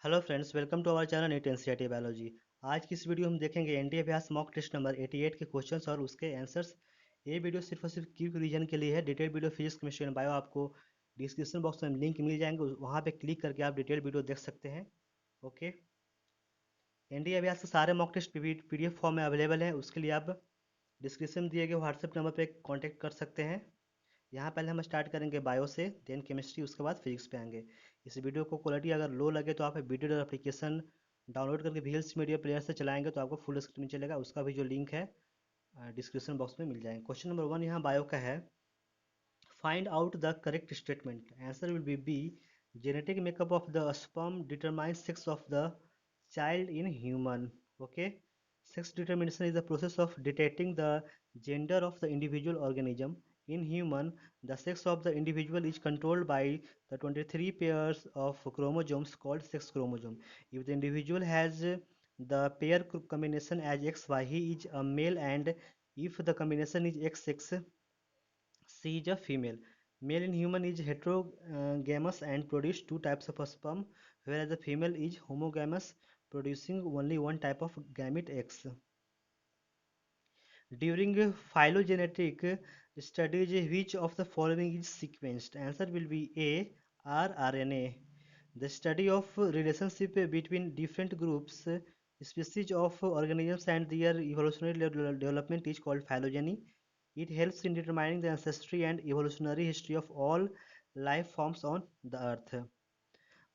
Hello friends, welcome to our channel NEET NCERT biology. आज की इस वीडियो में हम देखेंगे एनडीए अभ्यास मॉक टेस्ट नंबर 88 के क्वेश्चंस और उसके आंसर्स। ये वीडियो सिर्फ और सिर्फ क्विक रीजन के लिए है। Detail video physics chemistry and bio आपको डिस्क्रिप्शन बॉक्स में लिंक मिल जाएंगे, वहाँ पे क्लिक करके आप डिटेल वीडियो देख सकते हैं। ओके। एनडीए अभ्यास के सारे मॉक टेस्ट पीडीएफ फॉर्म में अवेलेबल है। उसके लिए आप डिस्क्रिप्शन में दिए गए व्हाट्सएप नंबर पर कॉन्टैक्ट कर सकते हैं। यहाँ पहले हम स्टार्ट करेंगे बायो से, देन केमिस्ट्री, उसके बाद फिजिक्स पे आएंगे। इस वीडियो को क्वालिटी अगर लो लगे तो आप वीडियो एप्लीकेशन डाउनलोड करके वीएलसी मीडिया प्लेयर से चलाएंगे तो आपको फुल स्क्रीन चलेगा। उसका भी जो लिंक है डिस्क्रिप्शन बॉक्स में मिल जाएगा। क्वेश्चन नंबर 1 यहाँ बायो का है। Find out the correct statement. Answer will be B. Genetic makeup of the sperm determines sex of the child in human. Okay. Sex determination is the process of detecting the gender of the individual organism. In human, the sex of the individual is controlled by the 23 pairs of chromosomes called sex chromosome. If the individual has the pair combination as XY, he is a male, and if the combination is XX, she is a female. Male in human is heterogamous and produce two types of sperm, whereas the female is homogamous, producing only one type of gamete X. During phylogenetic studies, which of the following is sequenced? Answer will be A. rRNA. The study of relationship between different groups, species of organisms and their evolutionary development is called phylogeny. It helps in determining the ancestry and evolutionary history of all life forms on the earth.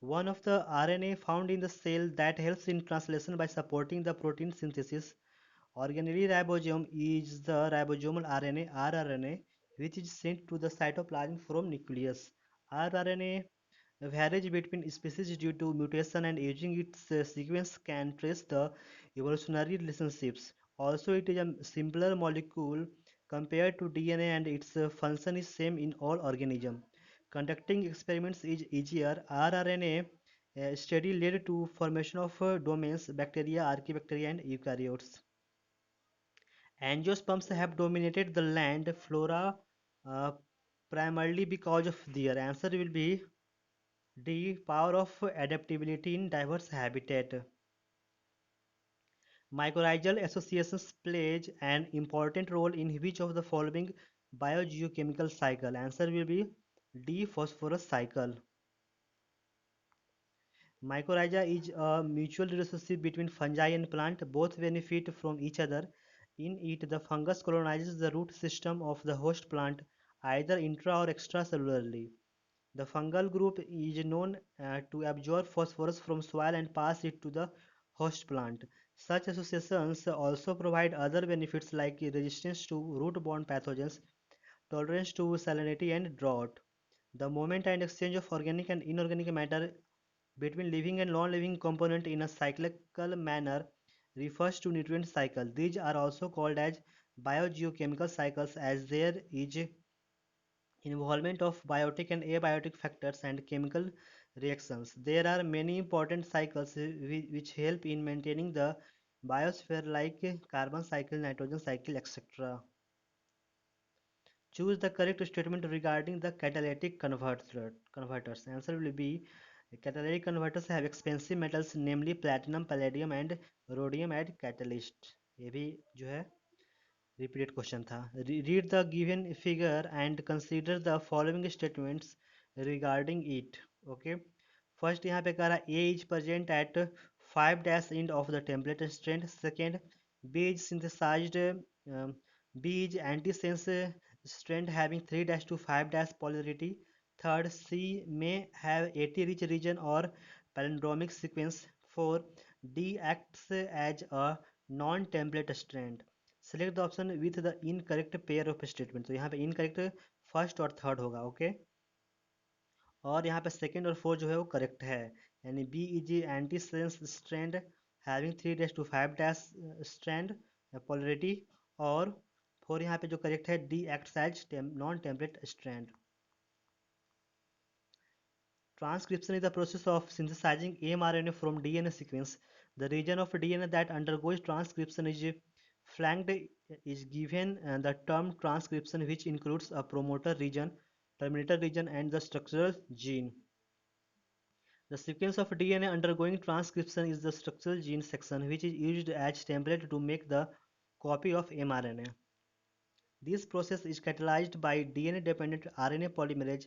One of the RNA found in the cell that helps in translation by supporting the protein synthesis. Organelle ribosome is the ribosomal RNA, rRNA, which is sent to the cytoplasm from nucleus. rRNA varies between species due to mutation, and using its sequence can trace the evolutionary relationships. Also, it is a simpler molecule compared to DNA, and its function is same in all organisms. Conducting experiments is easier. rRNA study led to formation of domains, bacteria, archaebacteria, and eukaryotes. Angiosperms have dominated the land flora uh, primarily because of their answer will be D. Power of adaptability in diverse habitat. Mycorrhizal associations plays an important role in which of the following biogeochemical cycle? Answer will be D. Phosphorus cycle. Mycorrhiza is a mutual relationship between fungi and plant. Both benefit from each other. In it, the fungus colonizes the root system of the host plant either intra or extracellularly. The fungal group is known to absorb phosphorus from soil and pass it to the host plant. Such associations also provide other benefits like resistance to root-borne pathogens, tolerance to salinity and drought. The movement and exchange of organic and inorganic matter between living and non-living component in a cyclical manner refers to nutrient cycle. These are also called as biogeochemical cycles as there is involvement of biotic and abiotic factors and chemical reactions. There are many important cycles which help in maintaining the biosphere like carbon cycle, nitrogen cycle, etc. Choose the correct statement regarding the catalytic converters. Answer will be catalytic converters have expensive metals namely platinum, palladium and rhodium as catalyst. ये भी जो है repeated question था। Read the given figure and consider the following statements regarding it. Okay. First यहाँ पे कह रहा है A is present at 5 dash end of the template strand. Second, B is synthesised, B is antisense strand having 3 dash to 5 dash polarity. Third, C may have 80 rich region or palindromic sequence. 4, D acts as a non-template strand. Select the option with the incorrect pair of statement. तो यहाँ पे incorrect first और third होगा। Okay. और यहाँ पे second और fourth जो है वो करेक्ट है, यानी B is antisense strand having 3 dash to 5 dash strand polarity. और फोर यहाँ पे जो करेक्ट है D acts as non template strand. Transcription is the process of synthesizing mRNA from DNA sequence. The region of DNA that undergoes transcription is flanked is given the term transcription, which includes a promoter region, terminator region, and the structural gene. The sequence of DNA undergoing transcription is the structural gene section, which is used as template to make the copy of mRNA. This process is catalyzed by DNA-dependent RNA polymerase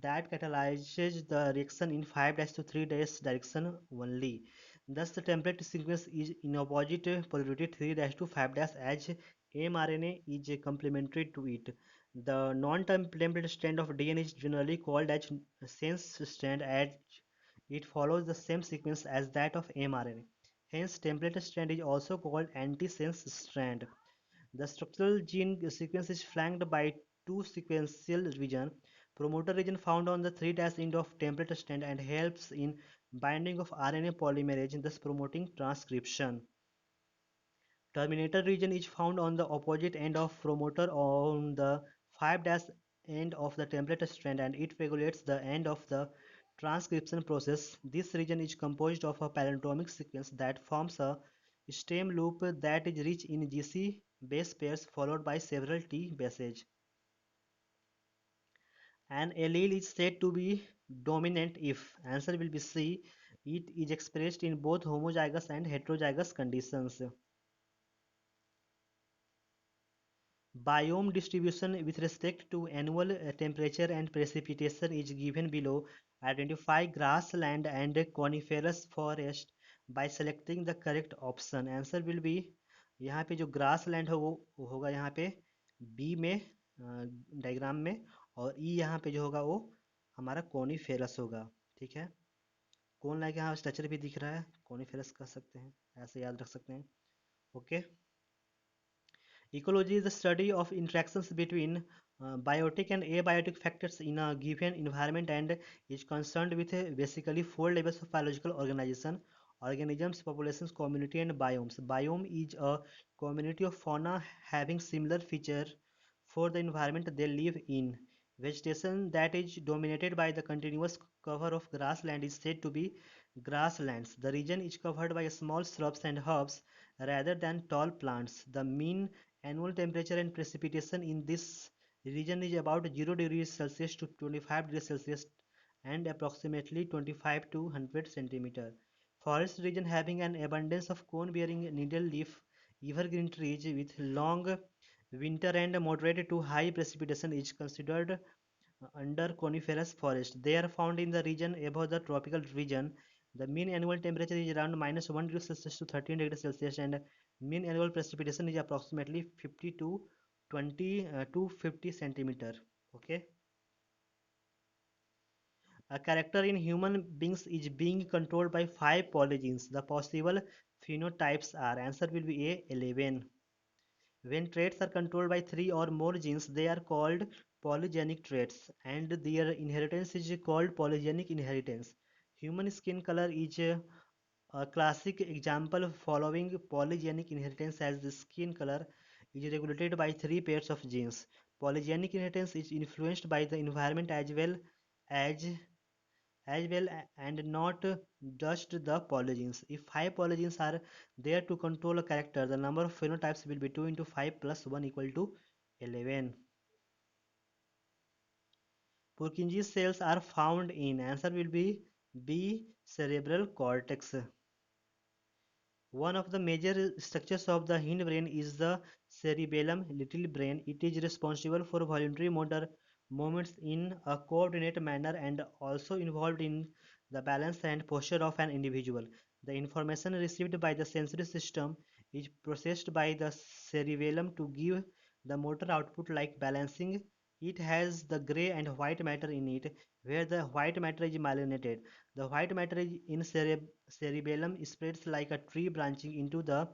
that catalyzes the reaction in 5' to 3' direction only. Thus, the template sequence is in opposite polarity 3' to 5' as mRNA is complementary to it. The non-template strand of DNA is generally called as sense strand as it follows the same sequence as that of mRNA. Hence, template strand is also called antisense strand. The structural gene sequence is flanked by two sequential regions. Promoter region found on the 3' end of template strand and helps in binding of RNA polymerase, thus promoting transcription. Terminator region is found on the opposite end of promoter on the 5' end of the template strand and it regulates the end of the transcription process. This region is composed of a palindromic sequence that forms a stem loop that is rich in GC base pairs followed by several T bases. An allele is said to be dominant if answer will be C. It is expressed in both homozygous and heterozygous conditions. Biome distribution with respect to annual temperature and precipitation is given below. Identify grassland and coniferous forest by selecting the correct option. Answer will be यहाँ पे जो grassland है वो होगा यहाँ पे B में diagram में और ई यहाँ पे जो होगा वो हमारा coniferous होगा. ठीक है. कौन लाइक यहाँ स्ट्रक्चर भी दिख रहा है coniferous कह सकते हैं ऐसे याद रख सकते हैं. Okay. Ecology is the study of interactions between biotic and abiotic factors in a given environment and is concerned with basically four levels of biological organization: organisms, populations, community, and biomes. Biome is a community of fauna having similar features for the environment they live in. Vegetation that is dominated by the continuous cover of grassland is said to be grasslands. The region is covered by small shrubs and herbs rather than tall plants. The mean annual temperature and precipitation in this region is about 0 degrees Celsius to 25 degrees Celsius and approximately 25 to 100 centimeter. Forest region having an abundance of cone-bearing needle-leaf evergreen trees with long winter and moderate to high precipitation is considered under coniferous forest. They are found in the region above the tropical region. The mean annual temperature is around -1 degree Celsius to 13 degrees Celsius and mean annual precipitation is approximately 50 to 20 to 50 centimeter. Okay. A character in human beings is being controlled by 5 polygenes. The possible phenotypes are answer will be A 11. When traits are controlled by 3 or more genes, they are called polygenic traits, and their inheritance is called polygenic inheritance. Human skin color is a classic example following polygenic inheritance as the skin color is regulated by 3 pairs of genes. Polygenic inheritance is influenced by the environment as and not just the polygenes. If 5 polygenes are there to control a character, the number of phenotypes will be 2 into 5 plus 1 equal to 11. Purkinje cells are found in answer will be B cerebral cortex. One of the major structures of the hindbrain is the cerebellum, little brain. It is responsible for voluntary motor movements in a coordinated manner and also involved in the balance and posture of an individual. The information received by the sensory system is processed by the cerebellum to give the motor output like balancing. It has the gray and white matter in it, where the white matter is myelinated. The white matter is in cerebellum spreads like a tree branching into the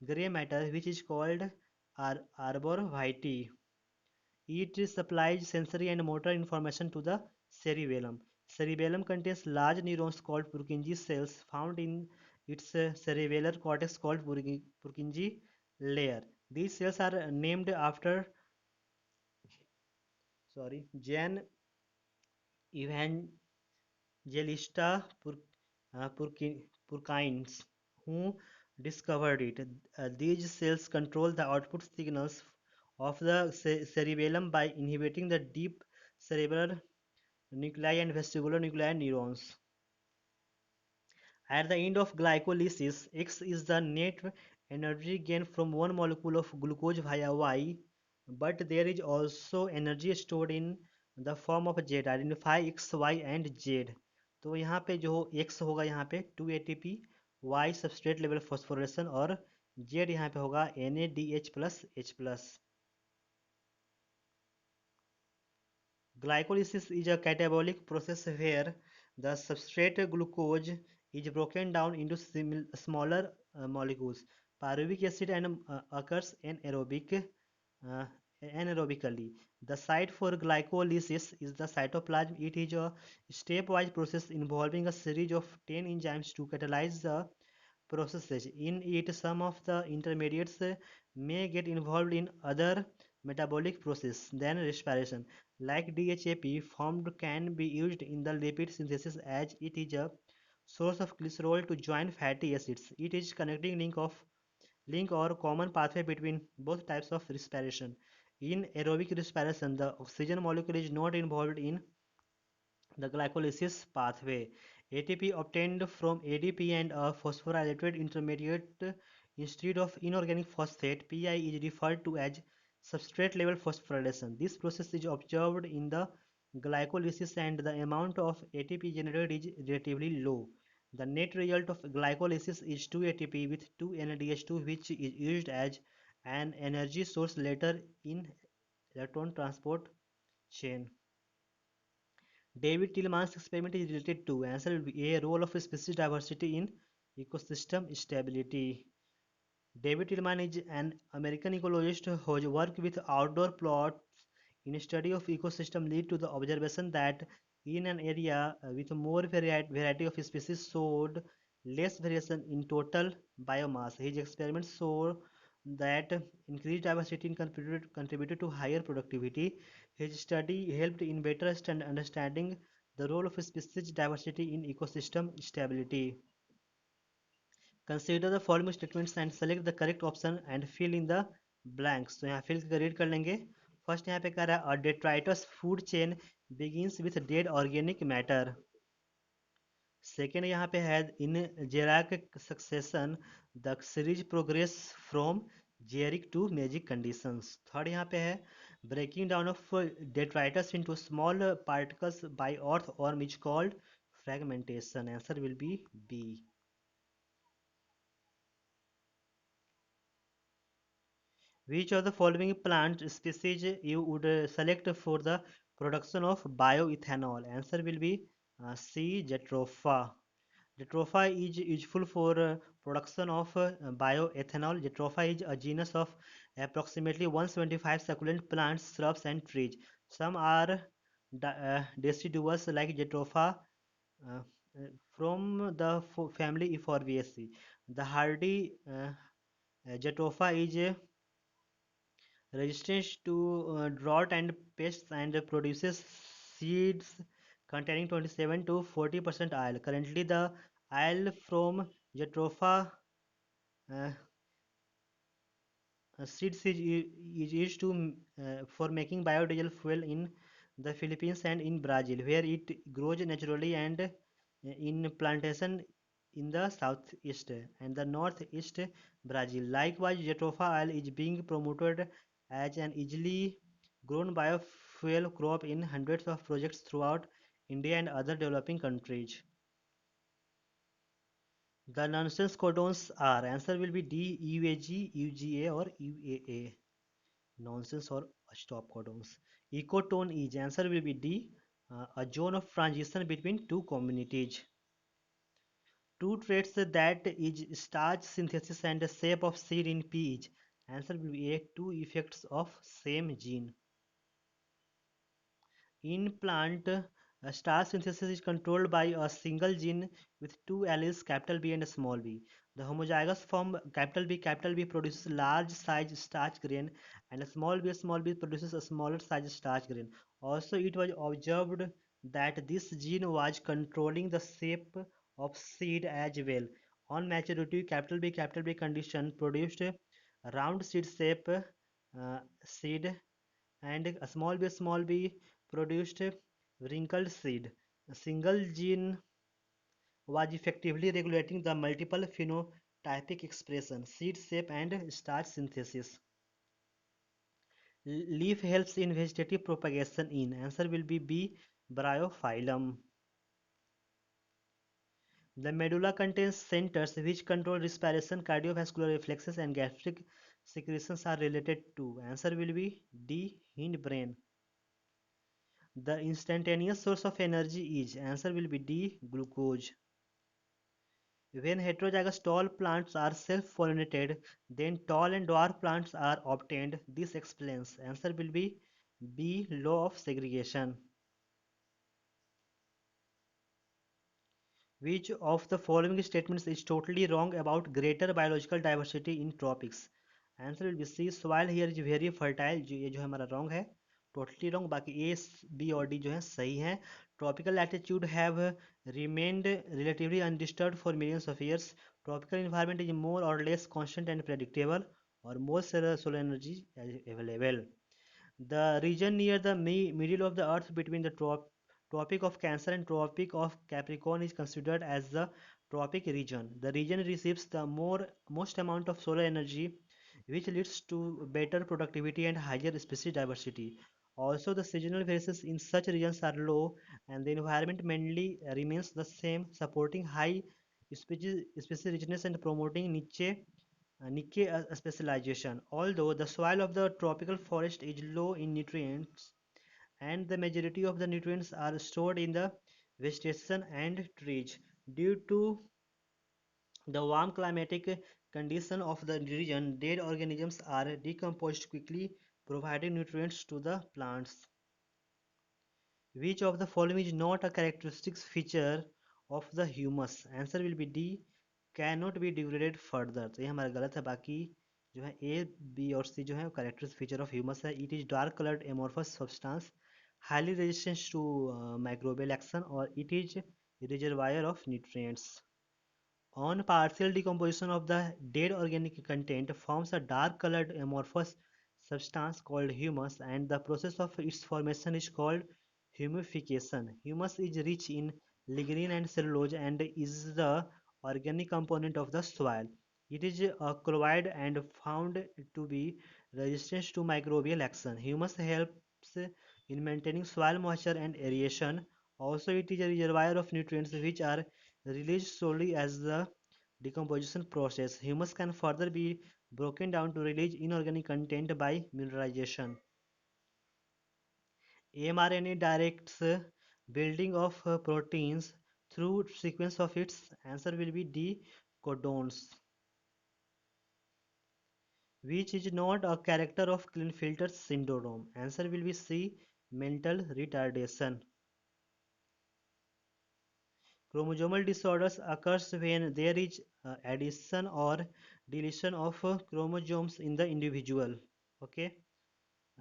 gray matter, which is called arbor vitae. It supplies sensory and motor information to the cerebellum. Cerebellum contains large neurons called Purkinje cells found in its cerebellar cortex called Purkinje layer. These cells are named after Jan Evangelista Purkines, who discovered it. These cells control the output signals of the cerebellum by inhibiting the deep cerebral nuclei and vestibular nuclei neurons. At the end of glycolysis, X is the net energy gained from one molecule of glucose via Y, but there is also energy stored in the form of Z. Identify X, Y and Z. तो यहाँ पे जो X होगा यहाँ पे 2 ATP, Y substrate level phosphorylation और Z यहाँ पे होगा NADH plus H plus. Glycolysis is a catabolic process where the substrate glucose is broken down into smaller molecules. Pyruvic acid occurs uh, anaerobically. The site for glycolysis is the cytoplasm. It is a stepwise process involving a series of 10 enzymes to catalyze the processes. In it, some of the intermediates may get involved in other metabolic processes than respiration. Like DHAP, formed can be used in the lipid synthesis as it is a source of glycerol to join fatty acids. It is connecting link or common pathway between both types of respiration. In aerobic respiration, the oxygen molecule is not involved in the glycolysis pathway. ATP obtained from ADP and a phosphorylated intermediate instead of inorganic phosphate (PI) is referred to as substrate level phosphorylation. This process is observed in the glycolysis and the amount of ATP generated is relatively low. The net result of glycolysis is 2 ATP with 2 NADH2, which is used as an energy source later in electron transport chain. David Tillman's experiment is related to answer will be a role of species diversity in ecosystem stability. David Tillman is an American ecologist whose work with outdoor plots in study of ecosystem lead to the observation that in an area with more variety of species showed less variation in total biomass. His experiments show that increased diversity contributed to higher productivity. His study helped in better understanding the role of species diversity in ecosystem stability. Consider the following statements and select the correct option and fill in the blanks. तो यहाँ fill read कर लेंगे. First यहाँ पे कह रहा है a detritus food chain begins with dead organic matter. Second यहाँ पे है in xerarch succession the series progress from xeric to mesic conditions. Third यहाँ पे है breaking down of detritus into small particles by earthworm is called fragmentation. Answer will be B. Which of the following plant species you would select for the production of bioethanol? Answer will be C. Jatropha. Jatropha is useful for production of bioethanol. Jatropha is a genus of approximately 175 succulent plants, shrubs, and trees. Some are deciduous like Jatropha uh, from the family Euphorbiaceae. The hardy Jatropha is resistant to drought and pests and produces seeds containing 27 to 40% oil. Currently, the oil from Jatropha uh, seeds is used for making biodiesel fuel in the Philippines and in Brazil, where it grows naturally and in plantation in the southeast and the northeast Brazil. Likewise, Jatropha oil is being promoted as an easily grown biofuel crop in hundreds of projects throughout India and other developing countries. The nonsense codons are answer will be D, UAG, UGA or UAA. Nonsense or stop codons. Ecotone is answer will be D, a zone of transition between two communities. Two traits that is starch synthesis and the shape of seed in peach. Answer will be A, two effects of same gene. In plant, starch synthesis is controlled by a single gene with two alleles capital B and small b. The homozygous form capital B produces large size starch grain and small b produces a smaller size starch grain. Also, it was observed that this gene was controlling the shape of seed as well. On maturity, capital B condition produced a round seed shape seed and a small b produced wrinkled seed. A single gene was effectively regulating the multiple phenotypic expression, seed shape, and starch synthesis. Leaf helps in vegetative propagation in. Answer will be B. Bryophyllum. The medulla contains centers which control respiration, cardiovascular reflexes, and gastric secretions are related to. Answer will be D. Hindbrain. The instantaneous source of energy is. Answer will be D. Glucose. When heterozygous tall plants are self-pollinated, then tall and dwarf plants are obtained. This explains. Answer will be B. Law of segregation. Which of the following statements is totally wrong about greater biological diversity in tropics? Answer will be C. Soil here is very fertile. जो ये जो है हमारा wrong है, totally wrong. बाकी ए, B और D जो है सही है. Tropical latitude have remained relatively undisturbed for millions of years. Tropical environment is more or less constant and predictable, or more solar energy is available. The region near the middle of the earth between the Tropic of Cancer and Tropic of Capricorn is considered as the tropic region. The region receives the most amount of solar energy, which leads to better productivity and higher species diversity. Also, the seasonal variations in such regions are low, and the environment mainly remains the same, supporting high species richness and promoting niche specialization. Although the soil of the tropical forest is low in nutrients, and the majority of the nutrients are stored in the vegetation and trees. Due to the warm climatic condition of the region, dead organisms are decomposed quickly, providing nutrients to the plants. Which of the following is not a characteristic feature of the humus? Answer will be D. Cannot be degraded further. तो ये हमारा गलत है. बाकी जो है ए, B और सी जो है characteristic feature of humus है. It is dark colored amorphous substance, highly resistant to microbial action, or it is reservoir of nutrients. On partial decomposition of the dead organic content forms a dark colored amorphous substance called humus, and the process of its formation is called humification. Humus is rich in lignin and cellulose and is the organic component of the soil. It is a colloid and found to be resistant to microbial action. Humus helps in maintaining soil moisture and aeration. Also, it is a reservoir of nutrients which are released slowly as the decomposition process. Humus can further be broken down to release inorganic content by mineralization. mRNA directs building of proteins through sequence of its. Answer will be D. Codons. Which is not a character of Klinefelter syndrome? Answer will be C. Mental retardation. Chromosomal disorders occurs when there is addition or deletion of chromosomes in the individual. Okay.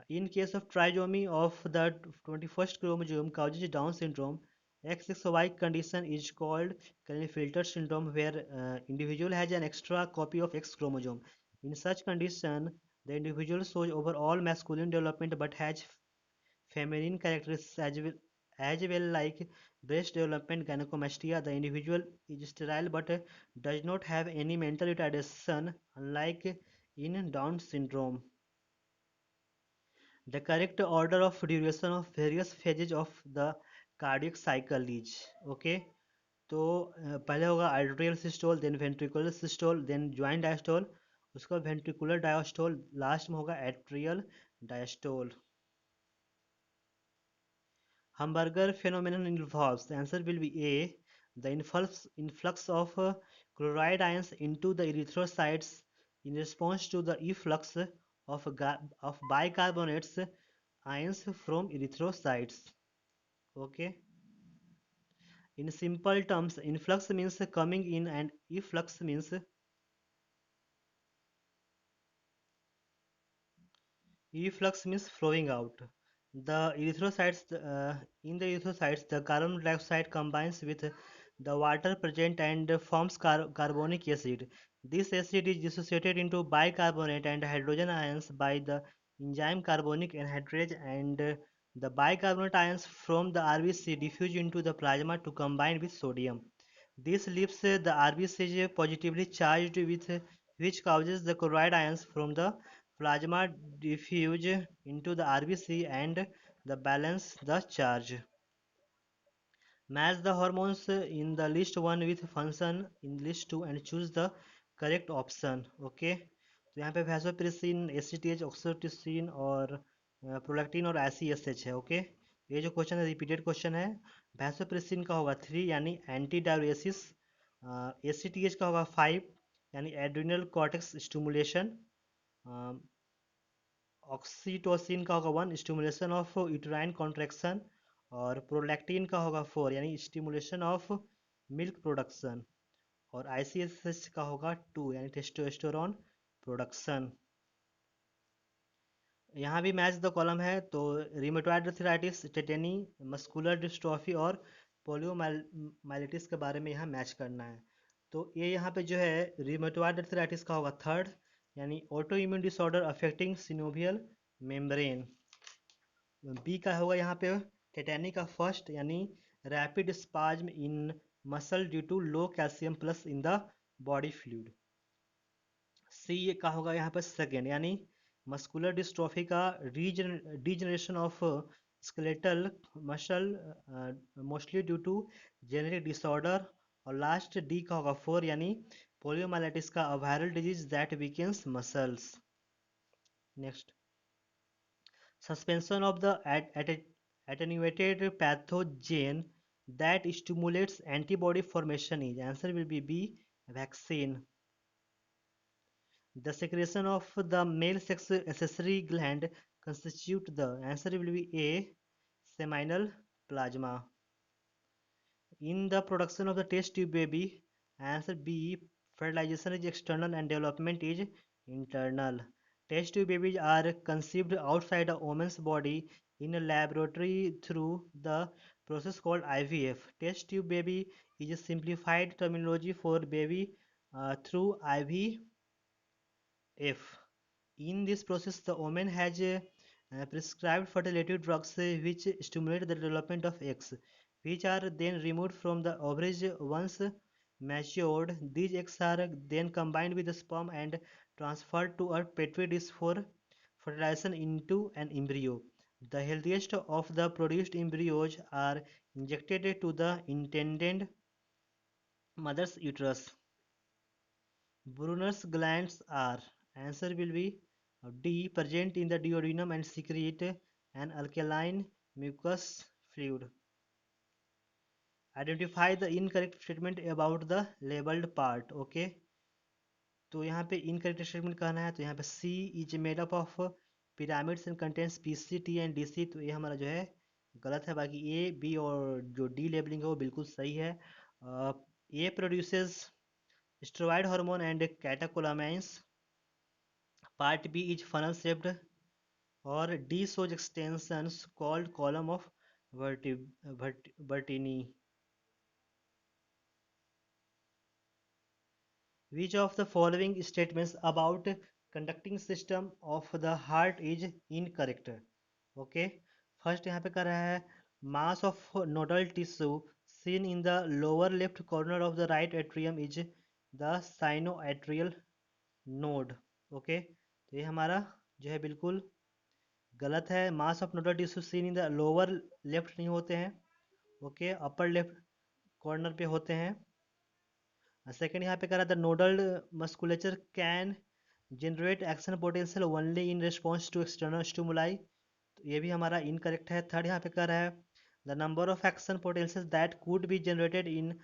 In case of trisomy of the 21st chromosome causes Down syndrome, XXY condition is called Klinefelter syndrome, where individual has an extra copy of X chromosome. In such condition, the individual shows overall masculine development but has feminine characteristics as well, like breast development, gynecomastia. The individual is sterile but does not have any mental retardation, unlike in Down syndrome. The correct order of duration of various phases of the cardiac cycle is. Okay. तो पहले होगा arterial systole, then ventricular systole, then joint diastole, उसका ventricular diastole, last में होगा atrial diastole. Hamburger phenomenon involves. The answer will be A. The influx of chloride ions into the erythrocytes in response to the efflux of bicarbonates ions from erythrocytes. Okay. In simple terms, influx means coming in and efflux means efflux means flowing out. The erythrocytes in the erythrocytes, the carbon dioxide combines with the water present and forms carbonic acid. This acid is dissociated into bicarbonate and hydrogen ions by the enzyme carbonic anhydrase, and the bicarbonate ions from the RBC diffuse into the plasma to combine with sodium. This leaves the RBC positively charged with which causes the chloride ions from the plasma diffuse into the RBC and the balance the charge. Match the hormones in the list 1 with function in list 2 and choose the correct option. Okay, तो यहाँ पे vasopressin, ACTH, oxytocin और prolactin और आईसीएसएच है. Okay, ये जो question है repeated question है. वैसोप्रेसिन का होगा 3 यानी एंटी डायरेसिस. एसीटीएच का होगा 5 यानी एड्रिनल कॉर्टेक्स स्टिमुलेशन. ऑक्सीटोसिन का होगा 1 स्टिमुलेशन ऑफ यूट्राइन कॉन्ट्रैक्शन. और प्रोलैक्टिन का होगा 4 यानी स्टिमुलेशन ऑफ मिल्क प्रोडक्शन. और आईसीएसएच का होगा 2 यानी टेस्टोस्टेरोन प्रोडक्शन. यहाँ भी मैच द कॉलम है, तो रिमेटॉइड आर्थराइटिस, टेटेनी, मस्कुलर डिस्ट्रॉफी और पोलियोमाइलिटिस के बारे में यहाँ मैच करना है. तो ये यहाँ पे जो है रिमेटॉइड आर्थराइटिस का होगा 3rd यानी autoimmune disorder affecting synovial membrane. B का होगा यहाँ पे टेटेनी का 1st यानी rapid spasm in muscle due to low calcium plus in the body fluid. C का होगा यहाँ पर 2nd यानी मस्कुलर डिस्ट्रॉफी का degeneration of skeletal muscle mostly due to genetic disorder. और लास्ट डी का होगा 4 यानी पोलियोमाइलिटिस का viral disease that weakens muscles. Next, suspension of the attenuated pathogen that stimulates antibody formation is answer will be B, vaccine. The secretion of the male sex accessory gland constitute the answer will be A, seminal plasma. In the production of the test tube baby, answer B, fertilization is external and development is internal. Test tube babies are conceived outside a woman's body in a laboratory through the process called IVF. Test tube baby is a simplified terminology for baby through IVF. In this process, the woman has prescribed fertility drugs which stimulate the development of eggs, which are then removed from the ovaries once matured. These eggs are then combined with the sperm and transferred to a petri dish for fertilization into an embryo. The healthiest of the produced embryos are injected to the intended mother's uterus. Brunner's glands are, answer will be D, present in the duodenum and secrete an alkaline mucus fluid. Identify the incorrect statement about the labeled part. Okay, तो यहाँ पे incorrect statement कहना है, तो यहाँ पे C is made up of pyramids and contents PCT and DC, तो ये हमारा जो है गलत है. बाकी A, B और जो D लेबलिंग है वो बिल्कुल सही है. A produces steroid hormone and catecholamines. Part B is funnel shaped. और D shows extensions called column of Bertini. Which of the following statements about conducting system of the heart is incorrect? Okay, first यहाँ पे कर रहा है mass of nodal tissue seen in the lower left corner of the right atrium is the sinoatrial node. Okay, तो ये हमारा जो है बिल्कुल गलत है. Mass of nodal tissue seen in the lower left नहीं होते हैं. ओके, अपर लेफ्ट कॉर्नर पे होते हैं. सेकंड यहाँ पे कह रहा था nodal musculature can generate action potential only in response to external stimuli, तो ये भी हमारा इनकरेक्ट है. थर्ड यहाँ पे कह रहा है the number of action potential that could be generated in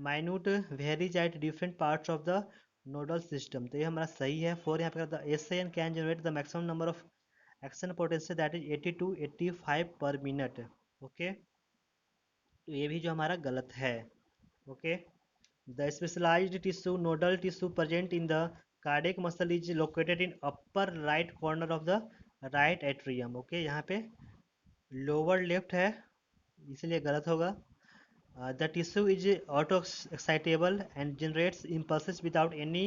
minute varies at different parts of the nodal system, तो ये हमारा सही है. फोर यहाँ पे कहता है SAN can generate the maximum number of action potential that is 80 to 85 पर मिनट. ओके, तो ये भी जो हमारा गलत है. Okay, the specialised tissue nodal tissue present in the cardiac muscle is located in upper right corner of the right atrium. Okay, यहाँ पे लोअर लेफ्ट है इसलिए गलत होगा. The tissue is auto-excitable and generates impulses without any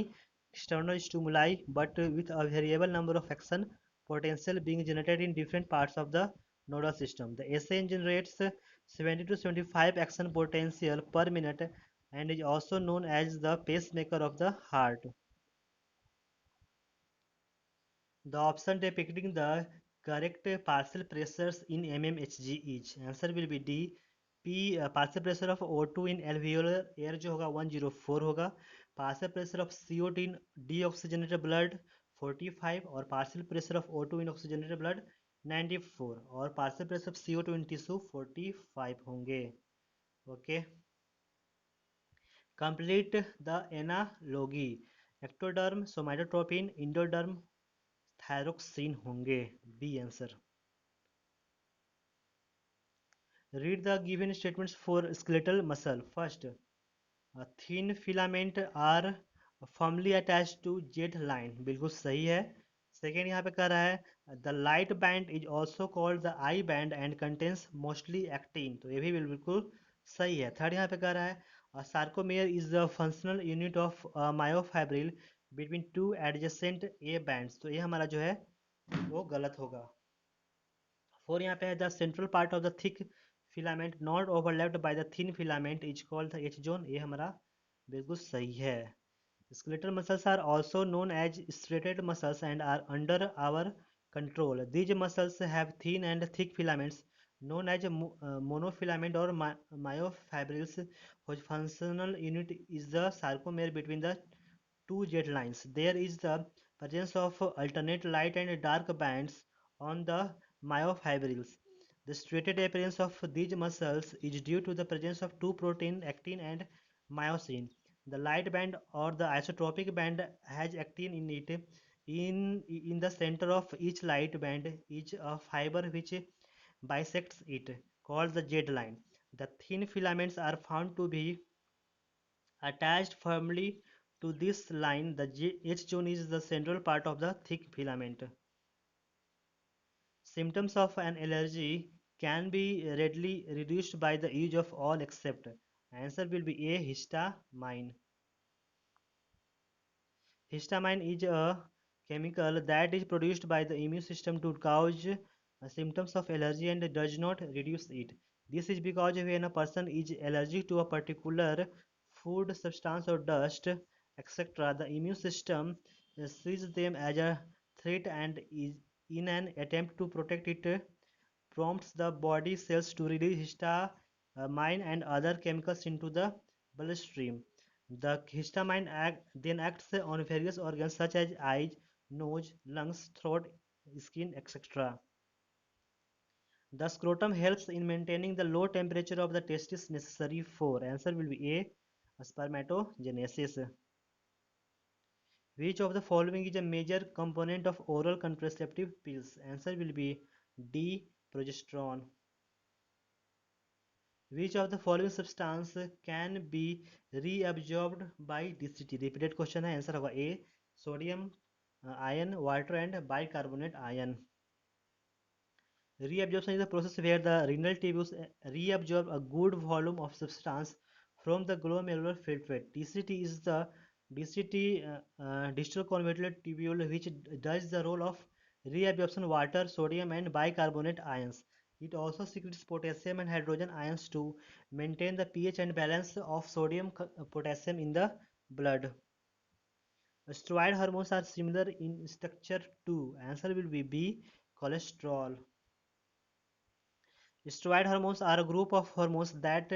external stimuli, but with a variable number of action potential being generated in different parts of the nodal system. The SAN generates 70 to 75 action potential per minute, and is also known as the pacemaker of the heart. The option depicting the correct partial pressures in mmHg each. Answer will be D. P partial pressure of O2 in alveolar air जो होगा 104 होगा. Partial pressure of CO2 in deoxygenated blood 45 और partial pressure of O2 in oxygenated blood 94 और partial pressure of CO2 in tissue 45 होंगे. Okay. Complete the analogy. Ectoderm somatotropin, endoderm thyroxine होंगे. B answer. Read the given statements for skeletal muscle. First, thin filament are firmly attached to jet line. बिल्कुल सही है. Second यहाँ पे कह रहा है the light band is also called the I band and contains mostly actin. तो ये भी बिल्कुल सही है. थर्ड यहाँ पे कह रहा है sarcomere is the functional unit of myofibril between two adjacent A bands. तो ये हमारा जो है वो गलत होगा. फोर यहाँ पे है the central part of the thick filament not overlapped by the thin filament is called the H zone. ये हमारा बिल्कुल सही है. skeletal muscles are also known as striated muscles and are under our control. These muscles have thin and thick filaments known as monofilament or myofibrils whose functional unit is the sarcomere between the two jet lines. There is the presence of alternate light and dark bands on the myofibrils. The striated appearance of these muscles is due to the presence of two proteins, actin and myosin. The light band or the isotropic band has actin in it. In the center of each light band is a fiber which bisects it, called the jet line. The thin filaments are found to be attached firmly to this line. The H zone is the central part of the thick filament. Symptoms of an allergy can be readily reduced by the use of all except. Answer will be A. Histamine. Histamine is a chemical that is produced by the immune system to cause symptoms of allergy and does not reduce it. This is because when a person is allergic to a particular food, substance, or dust, etc., the immune system sees them as a threat and is in an attempt to protect it prompts the body cells to release histamine and other chemicals into the bloodstream. The then acts on various organs such as eyes, nose, lungs, throat, skin, etc. The scrotum helps in maintaining the low temperature of the testis necessary for. Answer will be A. Spermatogenesis. Which of the following is a major component of oral contraceptive pills? Answer will be D. Progesterone. Which of the following substance can be reabsorbed by DCT? Repeated question है. Answer होगा A. Sodium ion, water and bicarbonate ion. Reabsorption is the process where the renal tubules reabsorb a good volume of substance from the glomerular filtrate. DCT is the distal convoluted tubule which does the role of reabsorption water, sodium and bicarbonate ions. It also secretes potassium and hydrogen ions to maintain the pH and balance of sodium potassium in the blood. Steroid hormones are similar in structure to. Answer will be B. Cholesterol. Steroid hormones are a group of hormones that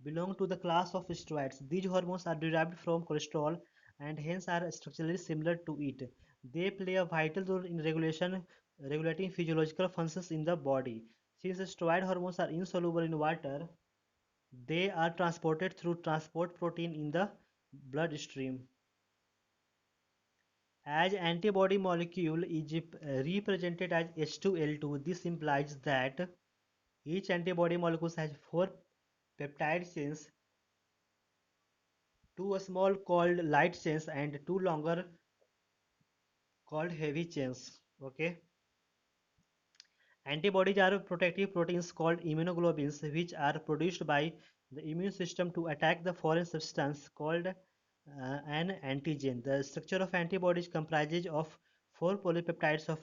belong to the class of steroids. These hormones are derived from cholesterol and hence are structurally similar to it. They play a vital role in regulating physiological functions in the body. Since steroid hormones are insoluble in water, they are transported through transport protein in the bloodstream. As antibody molecule is represented as H2L2, this implies that each antibody molecule has 4 peptide chains, 2 small called light chains and 2 longer called heavy chains. Okay. Antibodies are protective proteins called immunoglobulins which are produced by the immune system to attack the foreign substance called an antigen. The structure of antibodies comprises of 4 polypeptides of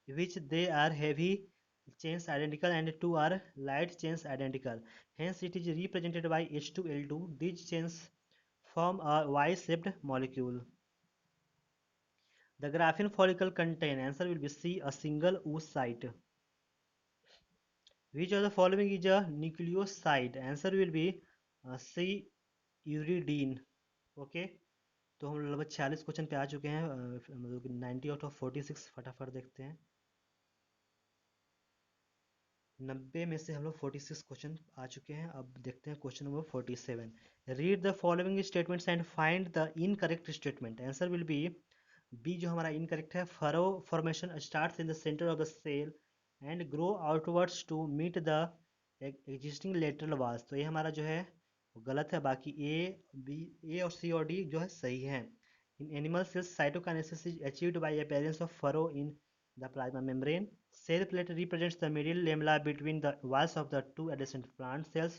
which they are heavy chains identical and two are light chains identical. Hence, it is represented by H2L2. These chains form a Y-shaped molecule. The graphene follicle contain, answer will be C, a single oocyte. Which of the following is a nucleoside? Answer will be C, uridine. Okay, तो हम लगभग 46 question पे आ चुके हैं, मतलब 90 out of 46. फटाफट देखते हैं. 90 में से हम लोग 46 क्वेश्चन आ चुके हैं. अब देखते हैं question number 47. Read the following statements and find the incorrect statement. Answer will be B, जो हमारा इनकरेक्ट है. Furrow formation starts in the centre of the cell and grow outwards to meet the existing lateral walls. तो ये हमारा जो है वो गलत है. बाकी ए और सी और डी जो है सही है. In animal cells cytokinesis is achieved by appearance of furrow in the plasma membrane. Cell plate represents the middle lamella between the walls of the two adjacent plant cells,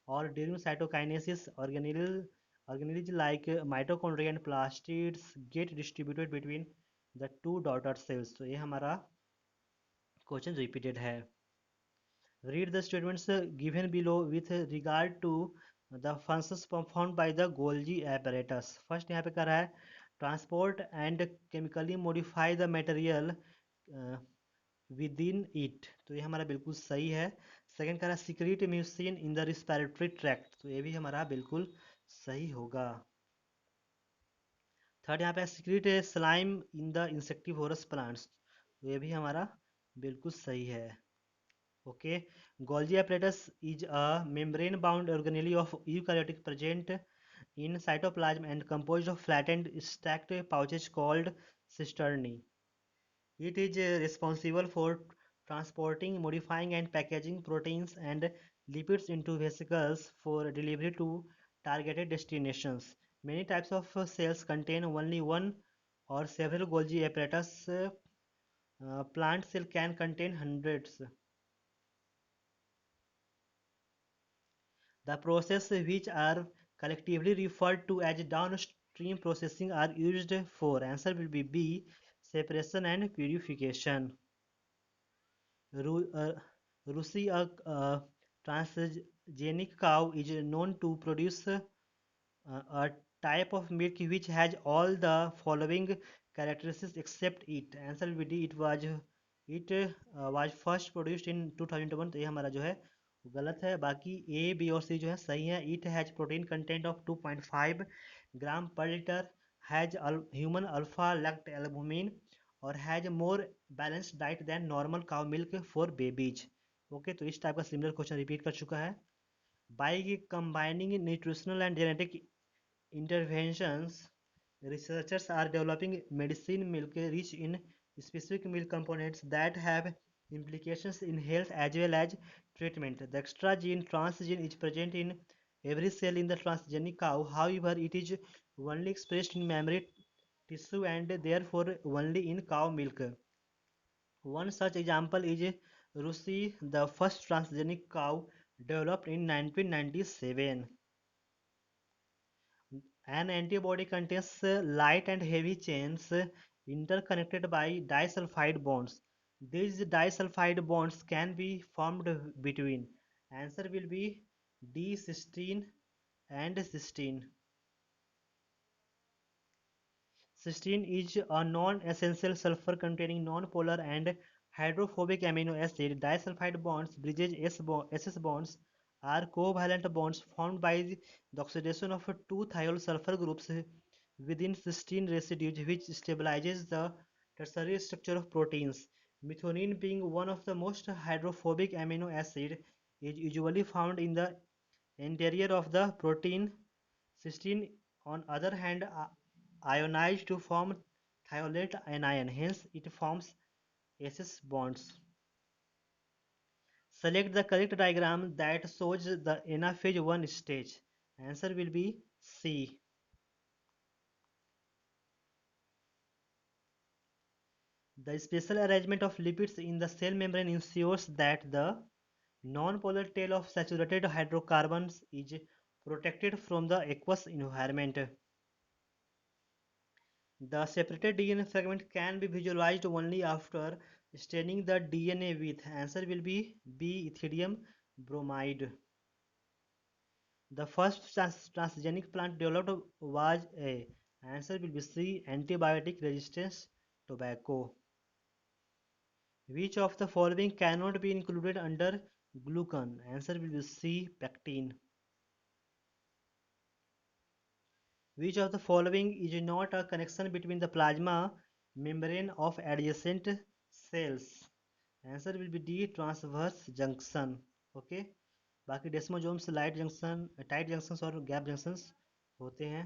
or during cytokinesis, organelles like mitochondria and plastids get distributed between the two daughter cells. तो ये हमारा question repeated है. Read the statements given below with regard to the functions performed by the Golgi apparatus. First यहाँ पे कर रहा है transport and chemically modify the material within it. तो ये हमारा बिल्कुल सही है. सेकंड कह रहा है secrete mucin in the respiratory tract. तो ये भी हमारा बिल्कुल सही होगा. थर्ड यहाँ पे secrete slime in the insectivorous plants. तो ये भी हमारा बिल्कुल सही है. Okay, Golgi apparatus is a membrane-bound organelle of eukaryotic present in cytoplasm and composed of flattened stacked pouches called cisternae. It is responsible for transporting, modifying, and packaging proteins and lipids into vesicles for delivery to targeted destinations. Many types of cells contain only one or several Golgi apparatus. Plant cell can contain hundreds. The processes which are collectively referred to as downstream processing are used for. Answer will be B, separation and purification. Rusi, a transgenic cow, is known to produce a type of milk which has all the following characteristics except it. Answer will be D. It was first produced in 2001. तो ये हमारा जो है वो गलत है. बाकी A B और सी जो है सही है. It has protein content of 2.5 gram per litre, has human alpha lactalbumin और has more balanced diet than normal cow milk for babies. Okay, तो इस टाइप का सिमिलर क्वेश्चन रिपीट कर चुका है. By combining nutritional and genetic interventions, researchers are developing medicine milk rich in specific milk components that have implications in health as well as treatment. The extra gene transgene is present in every cell in the transgenic cow. However, it is only expressed in mammary tissue and therefore only in cow milk. One such example is Rusi, the first transgenic cow developed in 1997. An antibody contains light and heavy chains interconnected by disulfide bonds. These disulfide bonds can be formed between. Answer will be D, cysteine and cysteine. Cysteine is a non-essential sulfur-containing non-polar and hydrophobic amino acid. Disulfide bonds, bridges SS bonds, are covalent bonds formed by the oxidation of two thiol sulfur groups within cysteine residues, which stabilizes the tertiary structure of proteins. Methionine, being one of the most hydrophobic amino acid, is usually found in the interior of the protein. Cysteine, on other hand, ionized to form thiolate anion, hence it forms SS bonds. Select the correct diagram that shows the anaphase 1 stage. Answer will be C. The special arrangement of lipids in the cell membrane ensures that the non-polar tail of saturated hydrocarbons is protected from the aqueous environment. The separated DNA fragment can be visualized only after Staining the DNA with, answer will be B, ethidium bromide. The first transgenic plant developed was A, answer will be C, antibiotic resistance tobacco. Which of the following cannot be included under glucan? Answer will be C, pectin. Which of the following is not a connection between the plasma membrane of adjacent cells? Answer will be D, transverse junction. Okay. बाकी डेस्मोजोम्स light junction tight junctions और gap junctions होते हैं.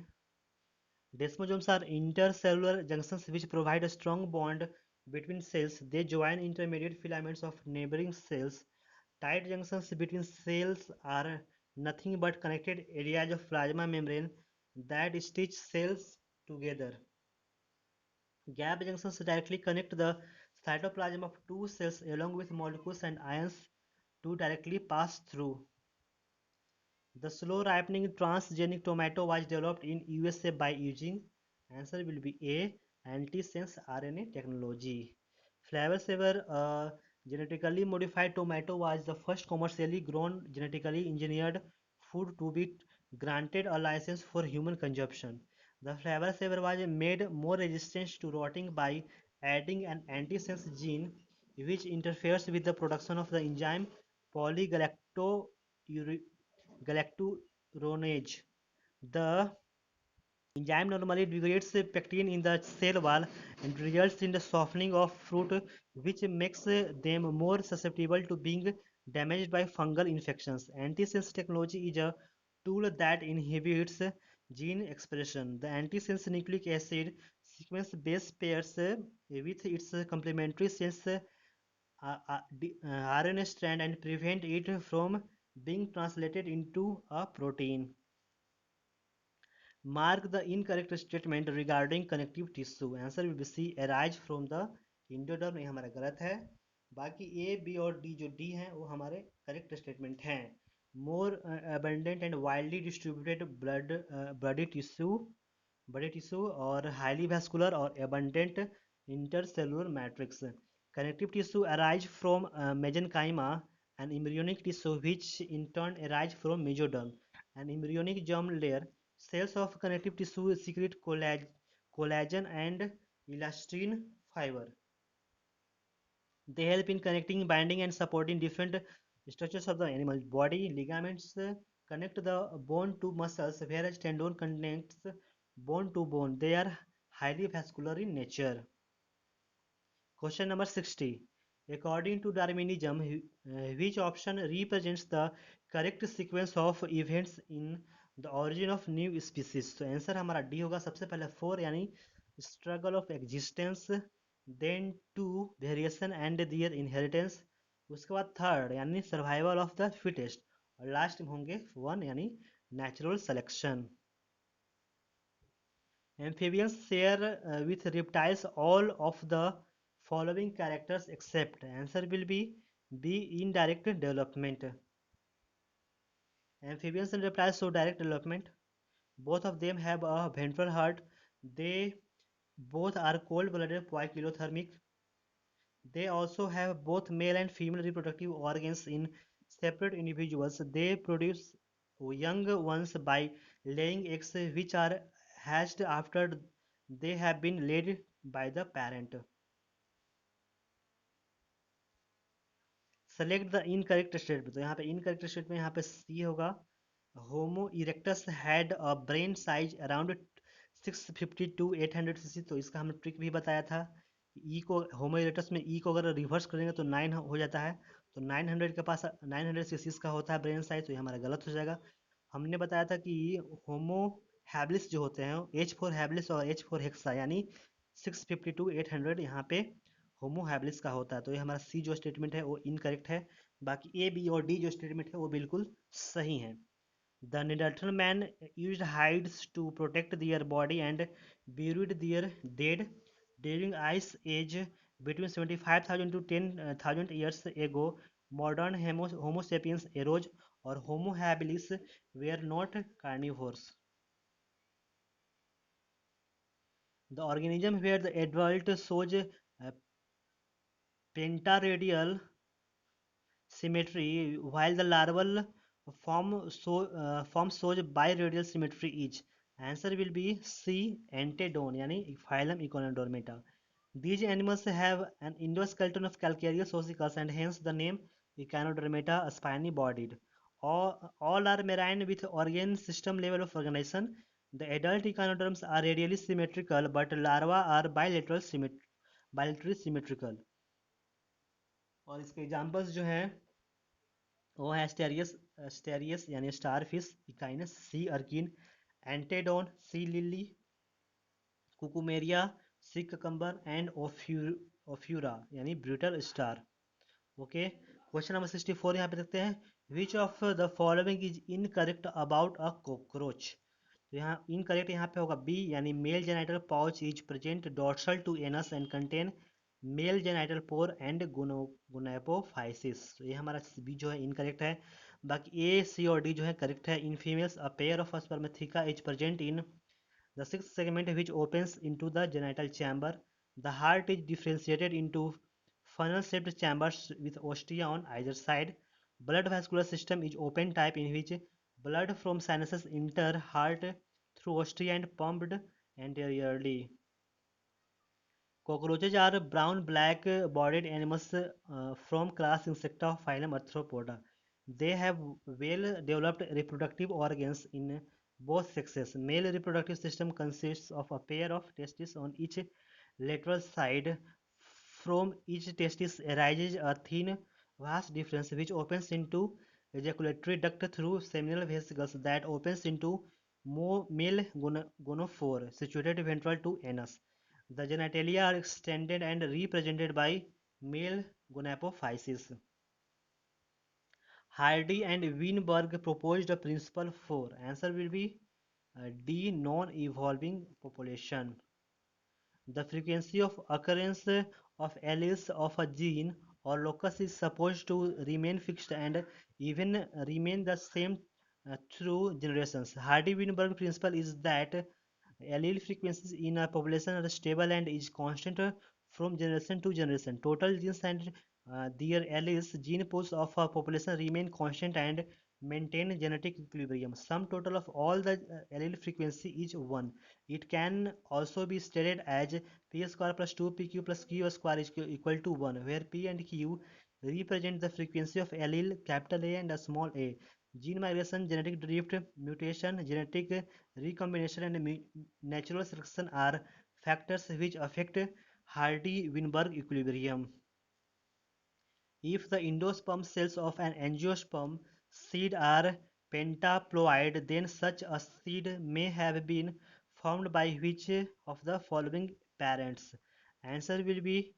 Desmosomes are intercellular junctions which provide a strong bond between cells. They join intermediate filaments of neighboring cells. Tight junctions between cells are nothing but connected areas of plasma membrane that stitch cells together. Gap junctions directly connect the cytoplasm of two cells along with molecules and ions to directly pass through. The slow ripening transgenic tomato was developed in USA by using, answer will be A, antisense RNA technology. Flavor Saver, genetically modified tomato was the first commercially grown genetically engineered food to be granted a license for human consumption. The Flavor Saver was made more resistant to rotting by adding an antisense gene which interferes with the production of the enzyme polygalacto galacturonase. The enzyme normally degrades pectin in the cell wall and results in the softening of fruit, which makes them more susceptible to being damaged by fungal infections. Antisense technology is a tool that inhibits gene expression. The antisense nucleic acid sequence base pairs with its complementary sense RNA strand and prevent it from being translated into a protein. Mark the incorrect statement regarding connective tissue. Answer will be C, arise from the endoderm. ये हमारा गलत है. बाकी A, B और D जो D हैं वो हमारे करेक्ट स्टेटमेंट हैं. More abundant and widely distributed bloody tissue, body tissue और highly vascular और abundant intercellular matrix. Connective tissue arise from mesenchyma, an embryonic tissue which in turn arise from mesoderm, an embryonic germ layer. Cells of connective tissue secrete collagen and elastin fiber. They help in connecting, binding, and supporting different structures of the animal body. Ligaments connect the bone to muscles, whereas tendon connects bone to bone. They are highly vascular in nature. Question number 60. According to Darwinism, which option represents the correct sequence of events in the origin of new species? तो answer हमारा D होगा. सबसे पहले 4 यानी struggle of existence, then 2 variation and their inheritance, उसके बाद 3rd यानी survival of the fittest, और लास्ट में होंगे 1 यानी natural selection. Amphibians share with reptiles all of the following characters except, answer will be B, indirect development. Amphibians and reptiles show direct development. Both of them have a ventral heart. They both are cold-blooded poikilothermic. They also have both male and female reproductive organs in separate individuals. They produce young ones by laying eggs which are hatched after they have been laid by the parent. Select the incorrect statement. तो यहाँ पे incorrect statement यहाँ पे C होगा. Homo erectus had a brain size around 650 to 800 cc. तो इसका हमने trick भी बताया था. ई को होमो इरेक्टस में ई को अगर रिवर्स करेंगे तो 9 हो जाता है. तो 900 के पास 900 सीसीज का होता है ब्रेन साइज. तो ये हमारा गलत हो जाएगा. हमने बताया था कि होमो हैबिलिस जो होते हैं H4 हैबिलिस और H4 हेक्सा यानी 650 टू 800 यहाँ पे होमो हैबिलिस का होता है. तो ये हमारा सी जो स्टेटमेंट है वो इनकरेक्ट है. बाकी ए बी और डी जो स्टेटमेंट है वो बिल्कुल सही है. The Neanderthal man used hides to protect their body and buried their dead during Ice Age between 75,000 to 10,000 years ago. Modern Homo sapiens arose or Homo habilis were not carnivores. The organism where the adult shows pentaradial symmetry, while the larval form shows biradial symmetry each. Answer will be C. Antedon, yani phylum Echinodermata. These animals have an endoskeleton of calcareous ossicles and hence the name Echinodermata spiny-bodied. All are marine with organ system level of organization. The adult echinoderms are radially symmetrical but larvae are bilaterally symmetrical. और इसके examples जो हैं वो है Asterias यानी starfish, Echinus sea urchin, Antedon sea lily, Cucumaria sea cucumber and Ophiura यानी brittle star. Okay, question number 64 यहाँ पे देखते हैं, which of the following is incorrect about a cockroach. तो यहाँ इनकरेक्ट यहाँ पे होगा बी, यानी male genital pouch is present dorsal to anus and contain male genital pore and gonapophysis. तो ये हमारा बी जो है इनकरेक्ट है। बाकी ए सी और डी जो है करेक्ट है। In females a pair of spermatheca is present in the sixth segment which opens into the genital chamber. The heart is differentiated into funnel-shaped chambers with ostia on either side. Blood vascular system is open type in which blood from sinuses enter heart through ostia and pumped anteriorly. Cockroaches are brown black bodied animals from class Insecta phylum Arthropoda. They have well developed reproductive organs in both sexes. Male reproductive system consists of a pair of testes on each lateral side. From each testis arises a thin vas deferens which opens into ejaculatory duct through seminal vesicles that opens into male gonophore situated ventral to anus. The genitalia are extended and represented by male gonapophysis. Hardy and Weinberg proposed a principle for answer will be D, non-evolving population. The frequency of occurrence of alleles of a gene or locus is supposed to remain fixed and even remain the same through generations. Hardy-Weinberg principle is that allele frequencies in a population are stable and is constant from generation to generation. Total genes and their alleles, gene pools of a population remain constant and maintain genetic equilibrium. Sum total of all the allele frequency is 1. It can also be stated as p square plus 2pq plus q square is equal to 1, where p and q represent the frequency of allele capital A and a small a. Gene migration, genetic drift, mutation, genetic recombination and natural selection are factors which affect Hardy-Weinberg equilibrium. If the endosperm cells of an angiosperm seed are pentaploid, then such a seed may have been formed by which of the following parents? Answer will be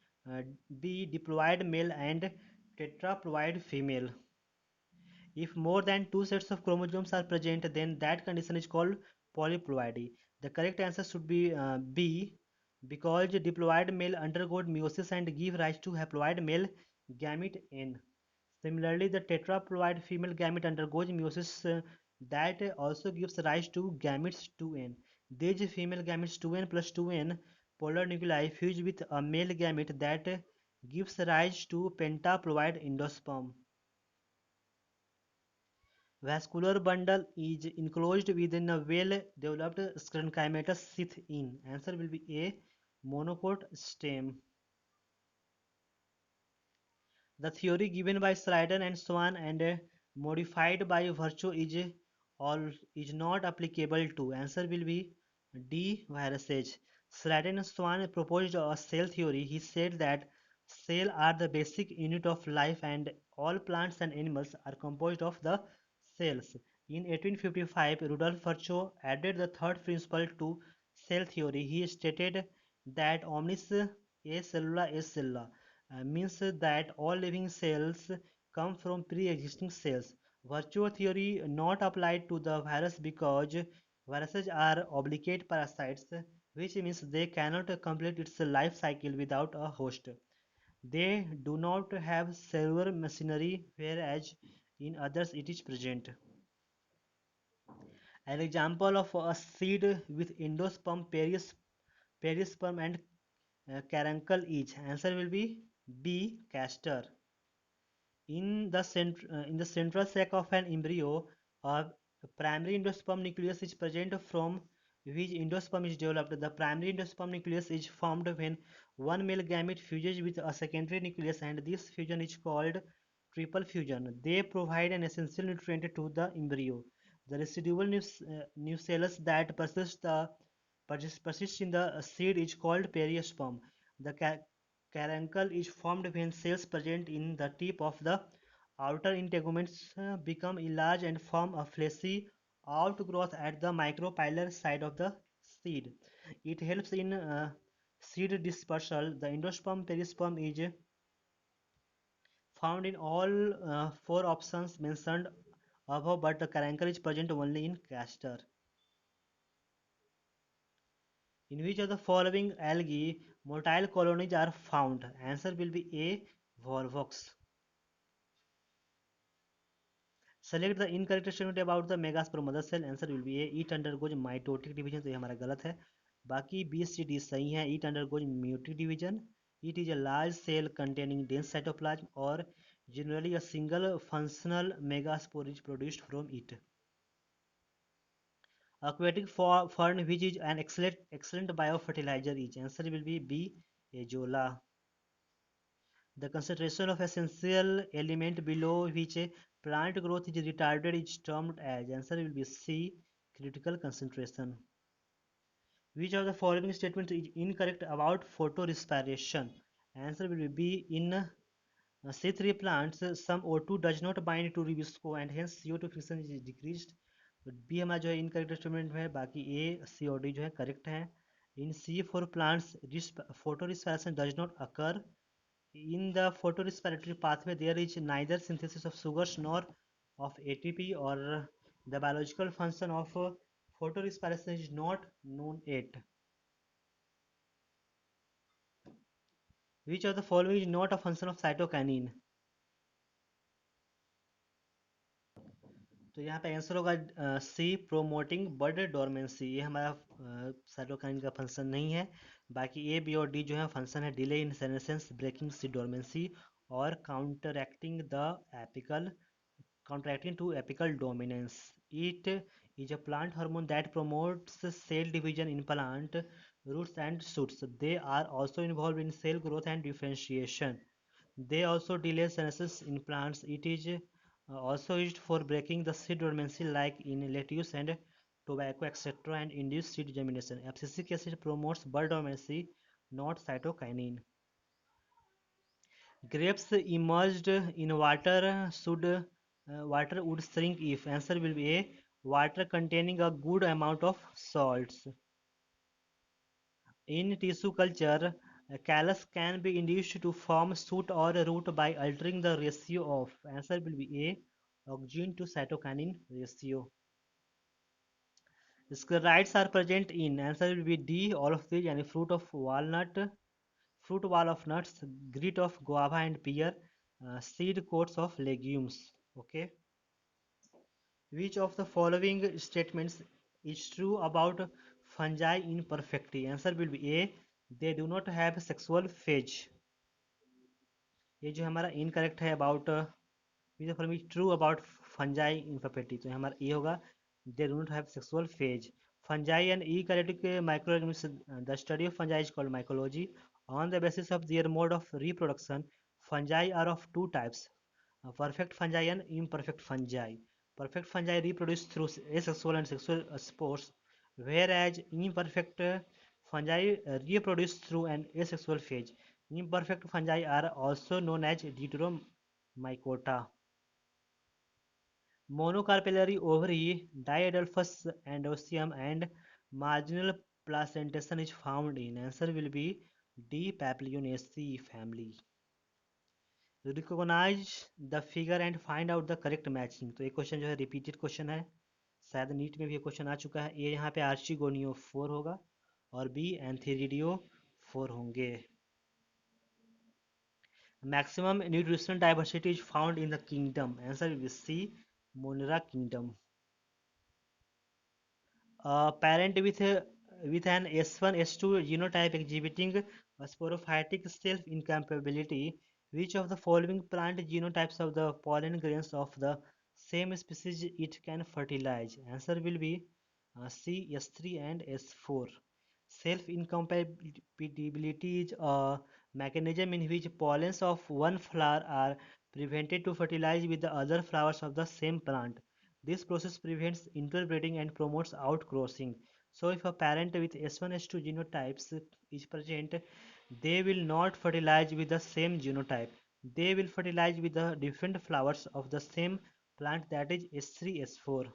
B, diploid male and tetraploid female. If more than two sets of chromosomes are present, then that condition is called polyploidy. The correct answer should be B, because diploid male undergo meiosis and give rise to haploid male gamete N. Similarly, the tetraploid female gamete undergoes meiosis that also gives rise to gametes 2n. These female gametes 2n plus 2n polar nuclei fuse with a male gamete that gives rise to pentaploid endosperm. Vascular bundle is enclosed within a well-developed sclerenchymatous sheath in. Answer will be A, monopod stem. The theory given by Schleiden and Swan and modified by Virchow is not applicable to. Answer will be D, viruses. Schleiden and Swan proposed a cell theory. He said that cells are the basic unit of life and all plants and animals are composed of the cells. In 1855, Rudolf Virchow added the third principle to cell theory. He stated that omnis a cellula is cellula, means that all living cells come from pre-existing cells. Virtual theory not applied to the virus because viruses are obligate parasites, which means they cannot complete its life cycle without a host. They do not have cellular machinery, whereas in others it is present. An example of a seed with endosperm, perisperm and caruncle is. Answer will be B. Castor. In the central sac of an embryo, a primary endosperm nucleus is present from which endosperm is developed. The primary endosperm nucleus is formed when one male gamete fuses with a secondary nucleus, and this fusion is called triple fusion. They provide an essential nutrient to the embryo. The residual nucellus that persists in the seed is called periosperm. The caruncle is formed when cells present in the tip of the outer integuments become enlarged and form a fleshy outgrowth at the micropylar side of the seed. It helps in seed dispersal. The endosperm perisperm is found in all four options mentioned above, but the caruncle is present only in castor. In which of the following algae motile colonies are found? Answer will be A. Volvox. Select the incorrect statement about the megasperm mother cell. Answer will be A. It undergoes mitotic division. तो ये हमारा गलत है. बाकी B, C, D सही है. It undergoes meiotic division. It is a large cell containing dense cytoplasm, or generally a single functional megaspore is produced from it. Aquatic fern, which is an excellent biofertilizer, is. Answer will be B. Azolla. The concentration of essential element below which plant growth is retarded is termed as. Answer will be C. Critical concentration. Which of the following statements is incorrect about photorespiration? Answer will be B. In C3 plants, some O2 does not bind to ribosco and hence CO2 friction is decreased. तो B हमारा जो है incorrect statement है. बाकी A, C और D जो है correct है. In C4 plants, photorespiration does not occur. In the photorespiratory pathway, there is neither synthesis of sugars nor of ATP, or the biological function of photorespiration is not known yet. Which of the following is not a function of cytokinin? तो यहाँ पे answer होगा सी. Promoting bird dormancy. ये हमारा cytokine का function नहीं है. बाकी ए, बी और डी जो है फंक्शन है delay in senescence, breaking seed dormancy, और counteracting to apical dominance. It is a plant hormone that promotes cell division in plant roots and shoots. They are also involved in cell growth and differentiation. They also delay senescence in plants. It is also used for breaking the seed dormancy, like in lettuce and tobacco, etc., and induce seed germination. Abscisic acid promotes bud dormancy, not cytokinin. Grapes emerged in water. Water would shrink if. Answer will be A. Water containing a good amount of salts. In tissue culture, callus can be induced to form shoot or root by altering the ratio of. Answer will be A. Oxygen to cytokinin ratio. Sclerites are present in. Answer will be D. All of these, and fruit wall of nuts, grit of guava and pear, seed coats of legumes. Okay. Which of the following statements is true about fungi imperfecti? Answer will be A. They do not have sexual phase. ये जो हमारा incorrect है about which for me true about fungi infertility, तो हमारा A होगा they do not have sexual phase. Fungi and eukaryotic microorganisms, the study of fungi is called mycology. On the basis of their mode of reproduction, fungi are of two types: perfect fungi and imperfect fungi. Perfect fungi reproduce through asexual and sexual spores, whereas imperfect fungi reproduce through an asexual phase. Imperfect fungi are also known as Deuteromycota. Monocarpellary ovary, Diadelphus androecium, and marginal placentation is found in. Answer will be D. Papilionaceae family. Recognize the figure and find out the correct matching. तो ये question जो है repeated question है, शायद NEET में भी ये question आ चुका है. ए यहाँ पे आर्चिगोनियो 4 होगा और बी एंथेरिडियो 4 होंगे. Maximum nutritional diversity is found in the kingdom. Answer will be C. Monera kingdom. A parent with with an S1 S2 genotype exhibiting a sporophytic self-incompatibility, which of the following plant genotypes of the pollen grains of the same species it can fertilize? Answer will be C, S3 and S4. Self-incompatibility is a mechanism in which pollens of one flower are prevented to fertilize with the other flowers of the same plant. This process prevents interbreeding and promotes outcrossing. So if a parent with S1 S2 genotypes is present, they will not fertilize with the same genotype. They will fertilize with the different flowers of the same plant, that is S3 S4.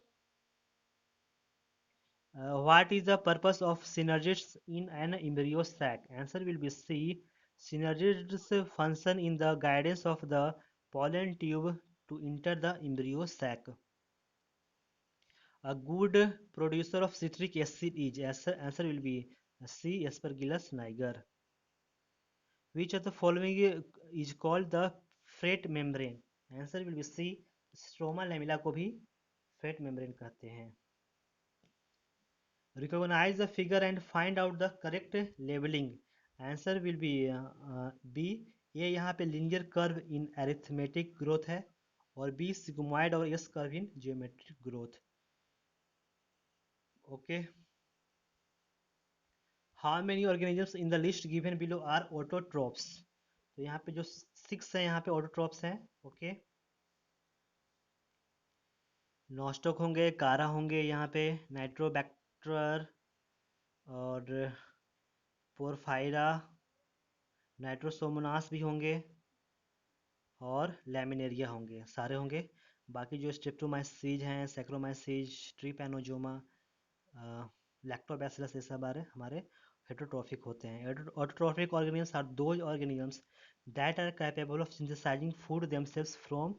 What is the purpose of synergids in an embryo sac? Answer will be C. Synergids function in the guidance of the pollen tube to enter the embryo sac. A good producer of citric acid is, answer will be C. Aspergillus niger. Which of the following is called the freight membrane? Answer will be C. Stroma lamella को भी freight membrane कहते हैं. Recognize the figure and find out the correct labeling. Answer will be B. A यहाँ पे linear curve in arithmetic growth है और B sigmoid और S curve in geometric growth. Okay. How many organisms in the list given below are autotrophs? तो यहाँ पे जो 6 है यहाँ पे autotrophs हैं. ओके. नॉस्टोक होंगे, कारा होंगे, यहाँ पे नाइट्रोबैक्टर और पोरफायरा, नाइट्रोसोमोनास भी होंगे और लैमिनेरिया होंगे, सारे होंगे. बाकी जो स्ट्रेप्टोमाइसीज हैं, सैक्रोमाइसीज, ट्रिपैनोजोमा, लैक्टोबैसिलस, ये सब हमारे हेटरोट्रॉफिक होते हैं. Autotrophic organisms are those organisms that are capable of synthesizing food themselves from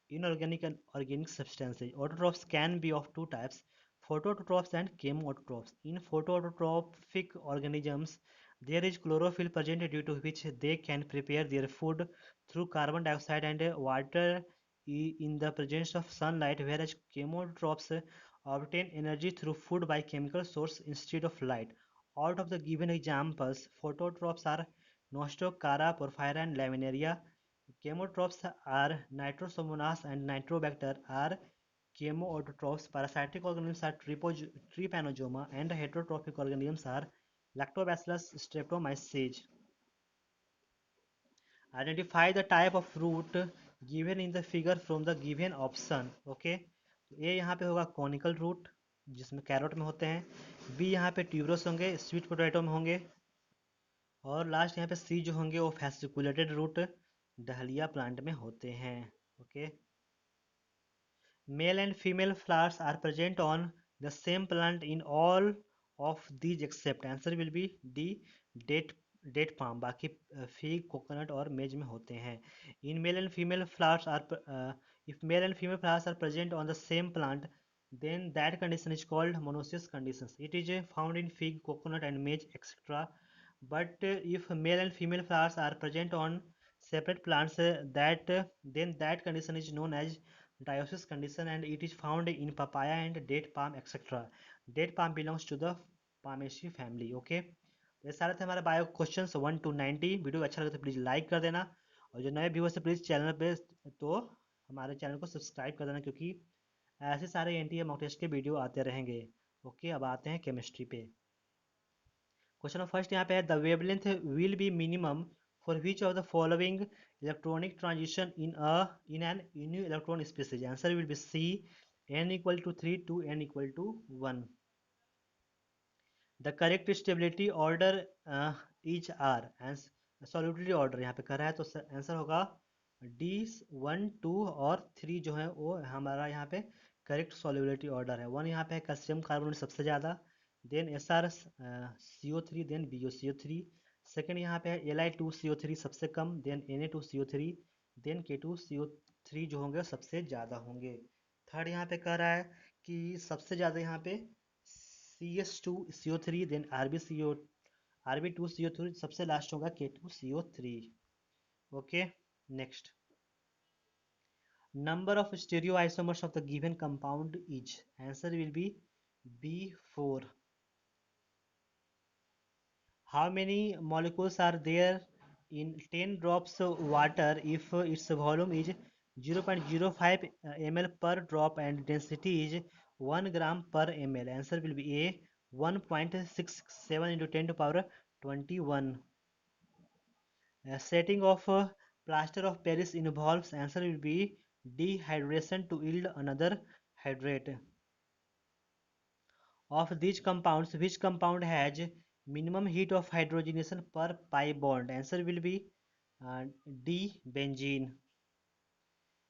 inorganic and organic substances. Autotrophs can be of two types: photoautotrophs and chemoautotrophs. In photoautotrophic organisms, there is chlorophyll present due to which they can prepare their food through carbon dioxide and water in the presence of sunlight, whereas chemoautotrophs obtain energy through food by chemical source instead of light. Out of the given examples, phototrophs are Nostoc, Cara, Porphyra, and Laminaria. Chemotrophs are Nitrosomonas and Nitrobacter are chemoautotrophs. Parasitic organisms are Trypanosoma, and heterotrophic organisms are Lactobacillus, Streptomyces. Identify the type of root given in the figure from the given option. Okay, A यहाँ पे होगा conical root जिसमें carrot में होते हैं. B यहाँ पे tuberous होंगे, स्वीट पोटैटो में होंगे. और लास्ट यहाँ पे सी जो होंगे वो फैसिकुलेटेड रूट डहलिया प्लांट में होते हैं. Okay. Male and female flowers are present on the same plant in all of these except. Answer will be D. date date palm. बाकी fig, coconut और मेज में होते हैं. In male and female flowers are if male and female flowers are present on the same plant, then that condition is called monoecious conditions. It is found in fig, coconut and maize, etc. But if male and female flowers are present on separate plants, then that condition is known as dioecious condition, and it is found in papaya and date palm, etc. Date palm belongs to the Palmaceae family. Okay. ये सारे थे हमारे bio questions 1 to 90. Video अच्छा लगे तो please like कर देना, और जो नए व्यूअर्स है प्लीज़ चैनल पे तो हमारे चैनल को सब्सक्राइब कर देना, क्योंकि ऐसे सारे एनटीए मॉक टेस्ट के वीडियो आते रहेंगे. ओके, अब आते हैं केमिस्ट्री पे. क्वेश्चन फर्स्ट यहाँ पे है, the wavelength will be minimum for which of the following electronic transition in an new electron species. Answer will be C, n equal to 3 to n equal to 1. The correct stability order is R. Solubility order यहाँ पे कर रहा है, तो answer होगा D. 1, 2 और 3 जो है वो हमारा यहाँ पे करेक्ट सॉल्युबिलिटी ऑर्डर है. 1 यहाँ पे है कैल्शियम कार्बोनेट सबसे ज़्यादा, then SrCO3, then BuCO3. Second यहाँ पे है Li2CO3 सबसे कम, देन Na2CO3, देन K2CO3 जो होंगे सबसे ज़्यादा होंगे. थर्ड यहाँ पे कह रहा है कि सबसे ज़्यादा यहाँ पे CS2CO3, देन Rb2CO3, सबसे लास्ट होगा K2CO3. Okay, next. Number of stereoisomers of the given compound is. Answer will be B4. How many molecules are there in 10 drops of water if its volume is 0.05 ml per drop and density is 1 gram per ml? Answer will be A, 1.67 into 10 to power 21. Setting of plaster of Paris involves, answer will be dehydration to yield another hydrate. Of these compounds, which compound has minimum heat of hydrogenation per pi bond? Answer will be D, benzene.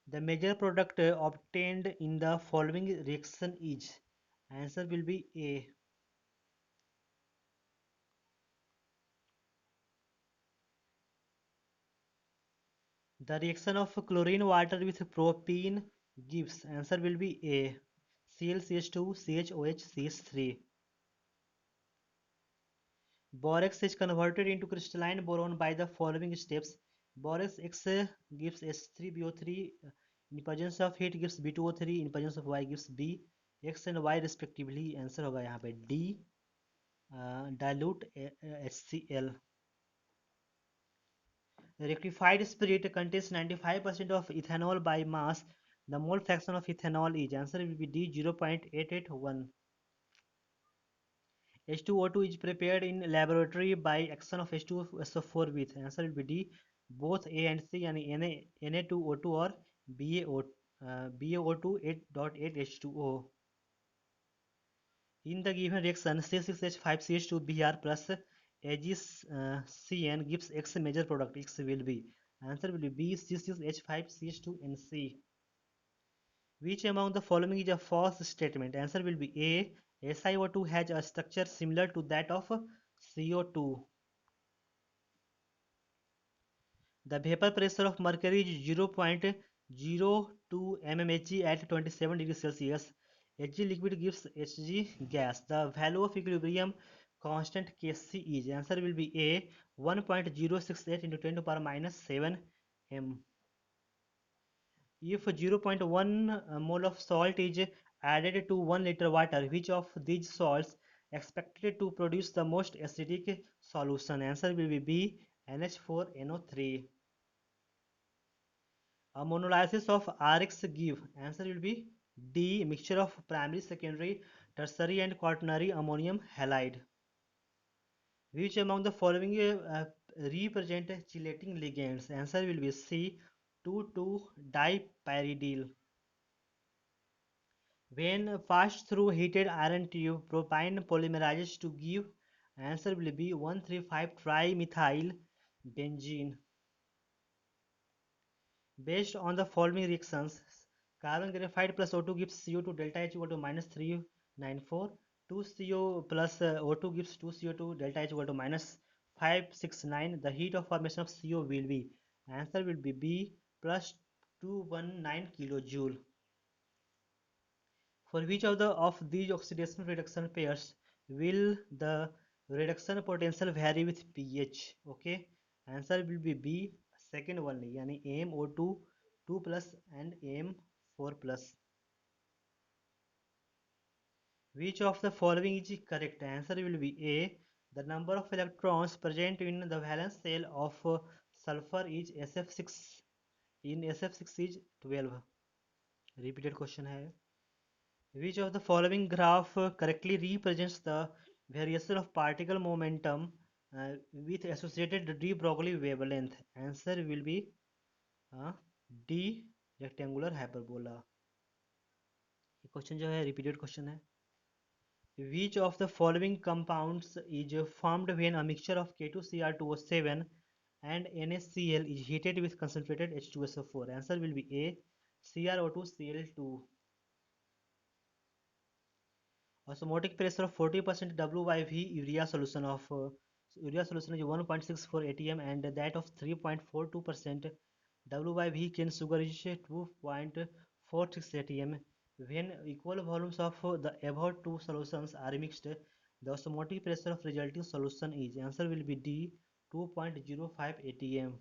The major product obtained in the following reaction is, answer will be A. The reaction of chlorine water with propene gives, answer will be A. ClCH2, CHOH, CH3. Borax is converted into crystalline boron by the following steps. Borax X gives H3BO3, in presence of heat gives B2O3, in presence of Y gives B, X and Y respectively. Answer होगा यहाँ पे D, dilute HCl. Rectified spirit contains 95% of ethanol by mass. The mole fraction of ethanol is, answer will be D, 0.881. H2O2 is prepared in laboratory by action of H2SO4 with, answer will be D, both A and C, and Na2O2 or BaO2 8.8 H2O. In the given reaction, C6H5CH2Br plus AgCN gives X major product. X will be, answer will be B, C6H5CH2NC. Which among the following is a false statement? Answer will be A. SiO2 has a structure similar to that of CO2. The vapor pressure of mercury is 0.02 mmHg at 27 degrees Celsius. Hg liquid gives Hg gas. The value of equilibrium constant Kc is, answer will be A, 1.068 into 10 to the power minus 7 m. If 0.1 mole of salt is added to 1 liter water, which of these salts expected to produce the most acidic solution? Answer will be B, NH4NO3. A monolysis of Rx give, answer will be D, mixture of primary, secondary, tertiary and quaternary ammonium halide. Which among the following represent chelating ligands? Answer will be C, 2,2-dipyridyl. When passed through heated iron tube, propyne polymerizes to give, answer will be 1,3,5-trimethyl benzene. Based on the following reactions, carbon graphite plus O2 gives CO2 delta H equal to minus 394, 2CO plus O2 gives 2CO2 delta H equal to minus 569. The heat of formation of CO will be, answer will be B, plus 219 kilojoule. For which of these oxidation reduction pairs will the reduction potential vary with pH? Okay, answer will be B, second one, यानी AmO2 2 plus and Am4 plus. Which of the following is correct? Answer will be A. The number of electrons present in the valence shell of sulfur is SF6. In SF6 is 12. Repeated question है. Which of the following graph correctly represents the variation of particle momentum with associated de Broglie wavelength? Answer will be D, rectangular hyperbola. ये question जो है repeated question है. Which of the following compounds is formed when a mixture of K2Cr2O7 and NaCl is heated with concentrated H2SO4? Answer will be A, CrO2Cl2. Osmotic pressure of 40% W/V urea solution is 1.64 atm and that of 3.42% W/V cane sugar is 2.46 atm. When equal volumes of the above two solutions are mixed, the osmotic pressure of resulting solution is, answer will be D, 2.05 atm.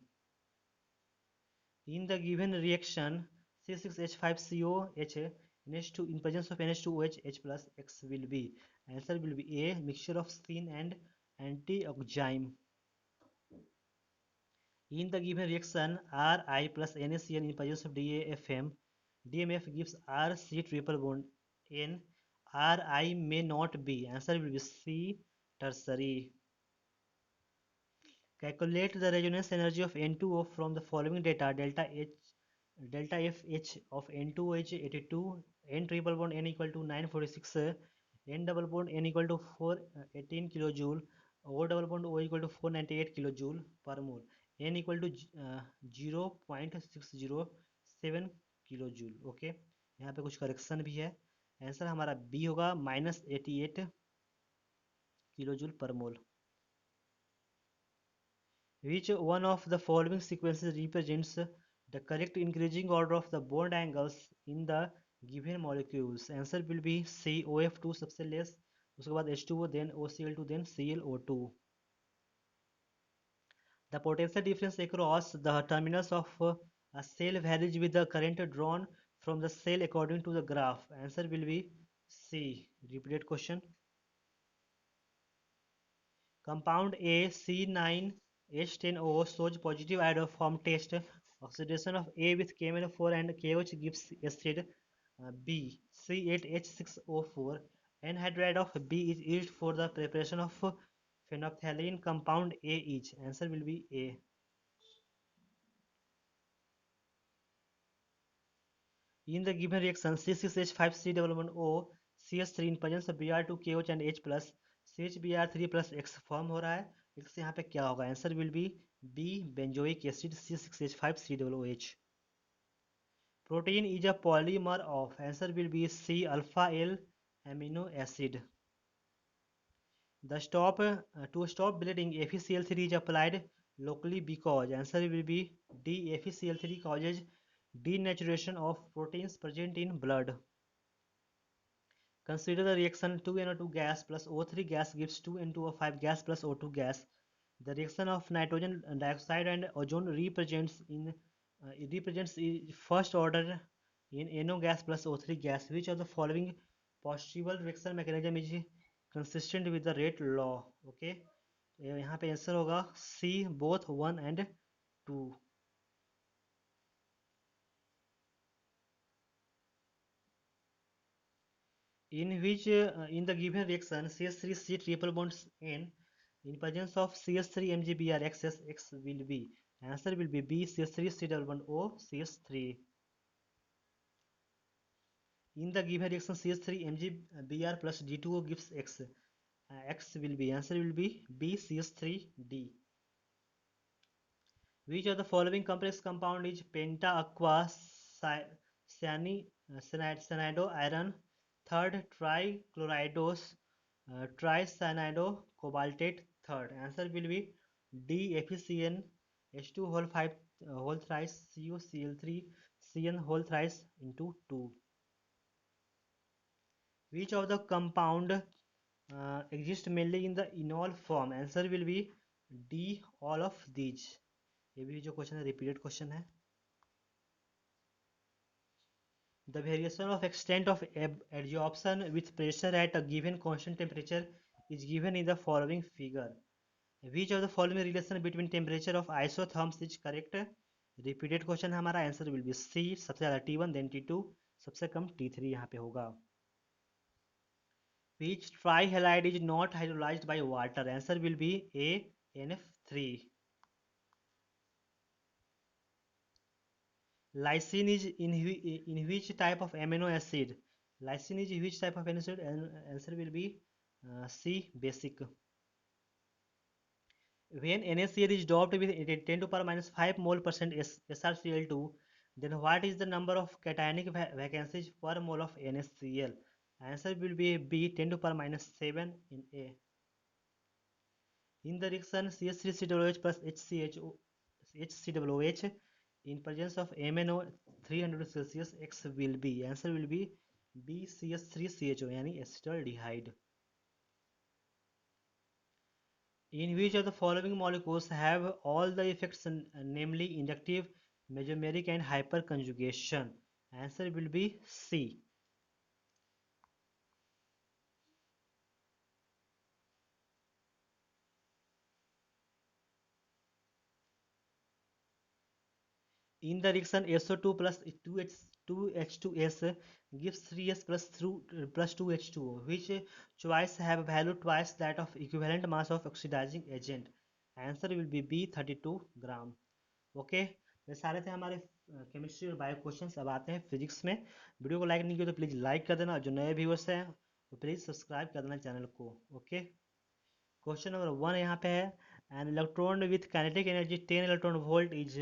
In the given reaction, C6H5COH NH2 in presence of NH2OH H plus X will be, answer will be A, mixture of syn and antioxime. In the given reaction, Ri plus NaCl in presence of DAFM, DMF gives RC triple bond N. Ri may not be. Answer will be C, tertiary. Calculate the resonance energy of N2O from the following data: delta FH of N2H 82, N triple bond N equal to 946, N double bond N equal to 418 kilojoule, O double bond O equal to 498 kilojoule per mole, N equal to 0.607 kilojoule. Okay, यहाँ पे कुछ correction भी है. Answer हमारा B होगा -88 kilojoule पर मोल. Which one of the following sequences represents the correct increasing order of the bond angles in the given molecules? Answer will be C, OF2 सबसे less, उसके बाद H2O, then OCl2, then ClO2. The potential difference across the terminals of a cell varies with the current drawn from the cell according to the graph. Answer will be C. Repeated question. Compound A C9H10O shows positive iodoform test. Oxidation of A with KMnO4 and KOH gives acid. B C8H6O4. Anhydride of B is used for the preparation of phenolphthalein compound A each. Answer will be A. In the given reaction, C6H5C development O CH3 in presence of Br2 KOH and H plus CHBr3 plus X form हो रहा है. X यहाँ पे क्या होगा? Answer will B B benzoic acid C6H5COOH. Protein is a polymer of. Answer will be C alpha L amino acid. The to stop bleeding, FeCl3 is applied locally because. Answer will be D. FeCl3 causes denaturation of proteins present in blood. Consider the reaction 2NO2 gas plus O3 gas gives 2N2O5 gas plus O2 gas. The reaction of nitrogen dioxide and ozone represents first order in NO gas plus O3 gas. Which of the following possible reaction mechanism is consistent with the rate law? Okay, यहाँ पे answer होगा C, both 1 and 2. In which in the given reaction CH3C triple bonds N in presence of CH3 MgBr excess X will be. Answer will be B CH3C double bond O CH3. In the given reaction CH3 MgBr plus D2O gives X. X will be. Answer will be B CH3D. Which of the following complex compound is penta aqua cyanido iron? Third, trichloridos, tricyanido cobaltate. Third, answer will be D FeCN H2 whole 5 whole thrice CuCl3 Cn whole thrice into 2. Which of the compound exist mainly in the enol form? Answer will be D all of these. ये भी जो question है repeated question है. The variation of extent of adsorption with pressure at a given constant temperature is given in the following figure. Which of the following relation between temperature of isotherms is correct? Repeated question है हमारा. Answer will be C. सबसे ज़्यादा T1 then T2, सबसे कम T3 यहाँ पे होगा. Which trihalide is not hydrolyzed by water? Answer will be A NF3. Lysine is in which type of amino acid? Lysine is which type of amino acid? Answer will be C basic. When NaCl is doped with 10 to power minus 5 mole percent SrCl2, then what is the number of cationic vacancies per mole of NaCl? Answer will be B 10 to power minus 7 in A. In the reaction CH3COOH plus HCOOH in presence of MnO 300 Celsius, X will be. Answer will be B CH3CHO यानी acetaldehyde. In which of the following molecules have all the effects, namely inductive, mesomeric and hyperconjugation? Answer will be C. In the reaction SO2 plus 2H2S gives 3S plus 2H2O, which choice have value twice that of equivalent mass of oxidizing agent. Answer will be B 32 gram. Okay, ये सारे थे हमारे chemistry और bio questions. अब आते हैं physics में. Video को लाइक नहीं किया तो प्लीज़ लाइक कर देना. जो नए व्यूअर्स हैं तो प्लीज़ सब्सक्राइब कर देना चैनल को. ओके, क्वेश्चन नंबर 1 यहाँ पे है. An electron with kinetic energy 10 electron volt is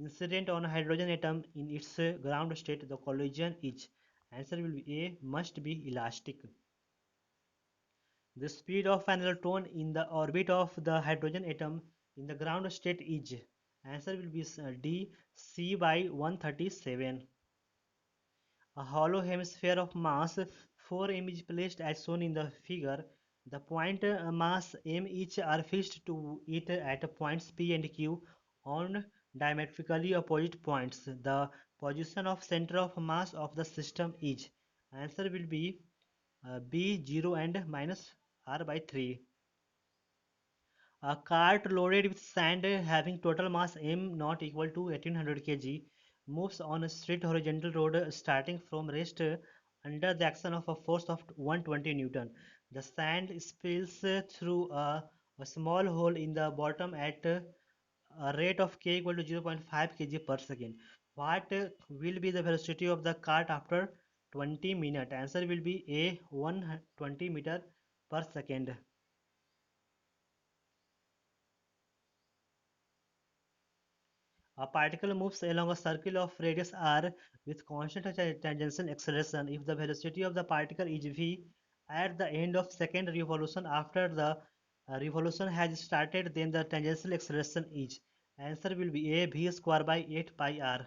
incident on hydrogen atom in its ground state. The collision is, answer will be A, must be elastic. The speed of an electron in the orbit of the hydrogen atom in the ground state is, answer will be D, C by 137. A hollow hemisphere of mass 4m is placed as shown in the figure. The point mass m each are fixed to it at points P and Q on diametrically opposite points. The position of center of mass of the system is, answer will be B, 0 and minus r by 3. A cart loaded with sand having total mass m not equal to 1800 kg moves on a straight horizontal road starting from rest under the action of a force of 120 Newton. The sand spills through a small hole in the bottom at a rate of k equal to 0.5 kg per second. What will be the velocity of the cart after 20 minutes? Answer will be A, 120 meter per second. A particle moves along a circle of radius r with constant tangential acceleration if the velocity of the particle is v at the end of second revolution. After the revolution has started, then the tangential acceleration is, answer will be A, v square by 8 pi r.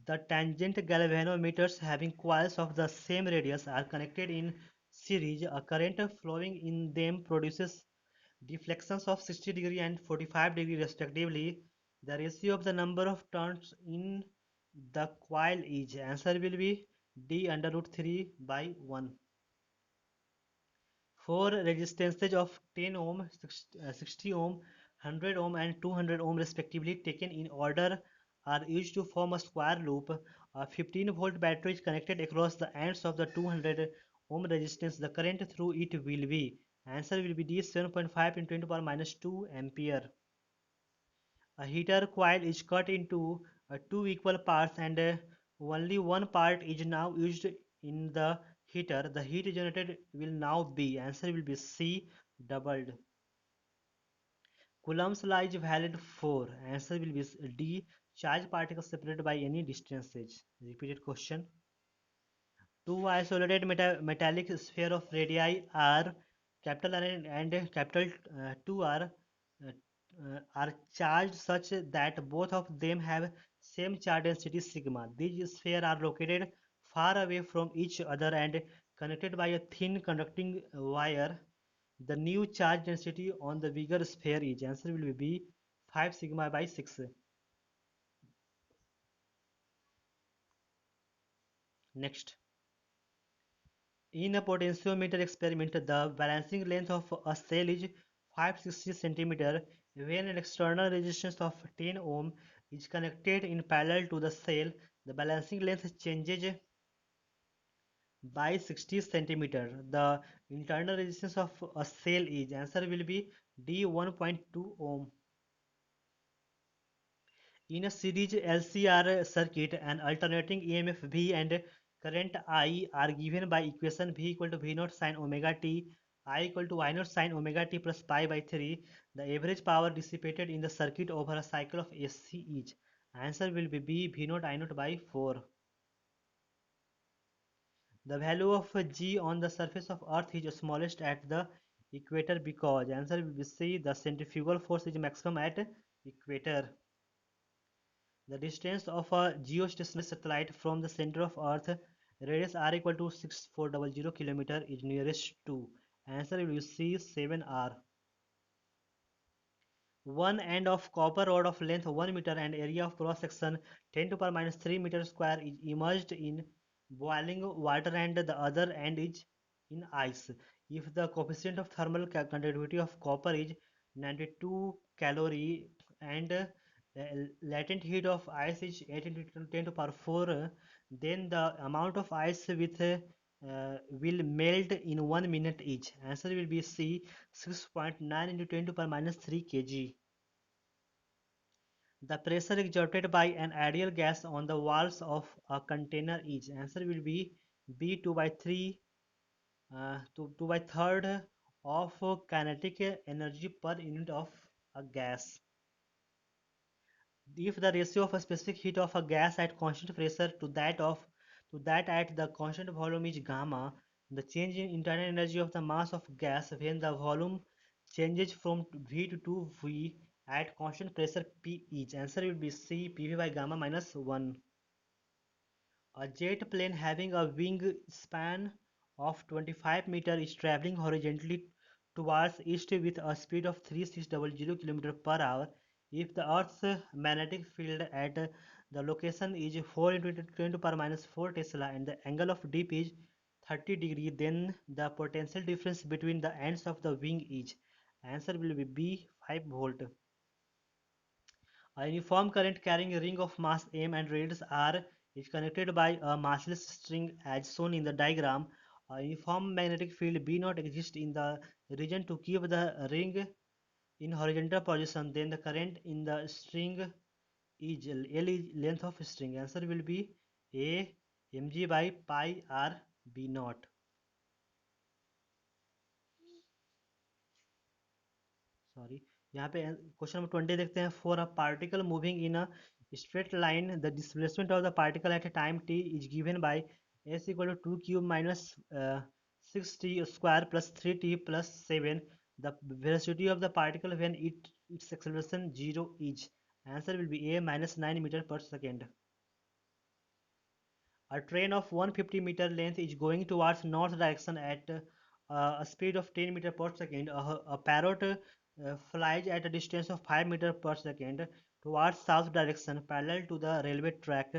The tangent galvanometers having coils of the same radius are connected in series. A current flowing in them produces deflections of 60 degree and 45 degree respectively. The ratio of the number of turns in the coil is, answer will be D, under root 3 by 1. For resistances of 10 ohm, 60 ohm, 100 ohm and 200 ohm respectively taken in order are used to form a square loop. A 15 volt battery is connected across the ends of the 200 ohm resistance. The current through it will be, answer will be D, 7.5 into 10 to power minus 2 ampere. A heater coil is cut into two equal parts and only one part is now used in the heater. The heat generated will now be, answer will be C, doubled. Coulomb's law is valid for, answer will be D, charged particles separated by any distances. Repeated question. Two isolated metallic sphere of radii r, capital R and capital 2r, are charged such that both of them have same charge density sigma. These spheres are located far away from each other and connected by a thin conducting wire. The new charge density on the bigger sphere is, answer will be 5 sigma by 6. Next. In a potentiometer experiment, the balancing length of a cell is 560 cm. When an external resistance of 10 ohm is connected in parallel to the cell, the balancing length changes by 60 cm. The internal resistance of a cell is, answer will be D, 1.2 ohm. In a series LCR circuit, an alternating EMF V and current I are given by equation V equal to V naught sin omega t, I equal to Y naught sin omega t plus pi by 3. The average power dissipated in the circuit over a cycle of AC is, answer will be B, V naught I naught by 4. The value of G on the surface of Earth is smallest at the equator because, answer will be C, the centrifugal force is maximum at equator. The distance of a geostationary satellite from the center of Earth, radius r equal to 6400 km, is nearest to, answer will be C, 7r. One end of copper rod of length 1 meter and area of cross section 10 to power minus 3 meter square is immersed in boiling water and the other end is in ice. If the coefficient of thermal conductivity of copper is 92 calorie and Latent heat of ice is 8 into 10 to power 4. Then the amount of ice with will melt in 1 minute each. Answer will be C, 6.9 into 10 to power minus 3 kg. The pressure exerted by an ideal gas on the walls of a container is. Answer will be B, 2 by 3, 2 by third of kinetic energy per unit of a gas. If the ratio of a specific heat of a gas at constant pressure to that at the constant volume is gamma, the change in internal energy of the mass of gas when the volume changes from V to 2V at constant pressure P is. Answer will be C, PV by gamma minus 1. A jet plane having a wing span of 25 meters is traveling horizontally towards east with a speed of 3600 km per hour. If the Earth's magnetic field at the location is 4 into 10 to power minus 4 Tesla and the angle of dip is 30 degree, then the potential difference between the ends of the wing is. Answer will be B, 5 volt. A uniform current carrying a ring of mass M and radius R is connected by a massless string as shown in the diagram. A uniform magnetic field B not exists in the region to keep the ring in horizontal position. Then the current in the string is L is length of string. Answer will be A, mg by pi r B naught. Sorry, यहाँ पे question number 20 देखते हैं. For a particle moving in a straight line the displacement of the particle at a time T is given by S equal to cube minus 6t square plus 3t plus 7. The velocity of the particle when its acceleration 0 is. Answer will be A minus 9 metre per second. A train of 150-meter length is going towards north direction at a speed of 10 meter per second. A parrot flies at a distance of 5 meter per second towards south direction parallel to the railway track.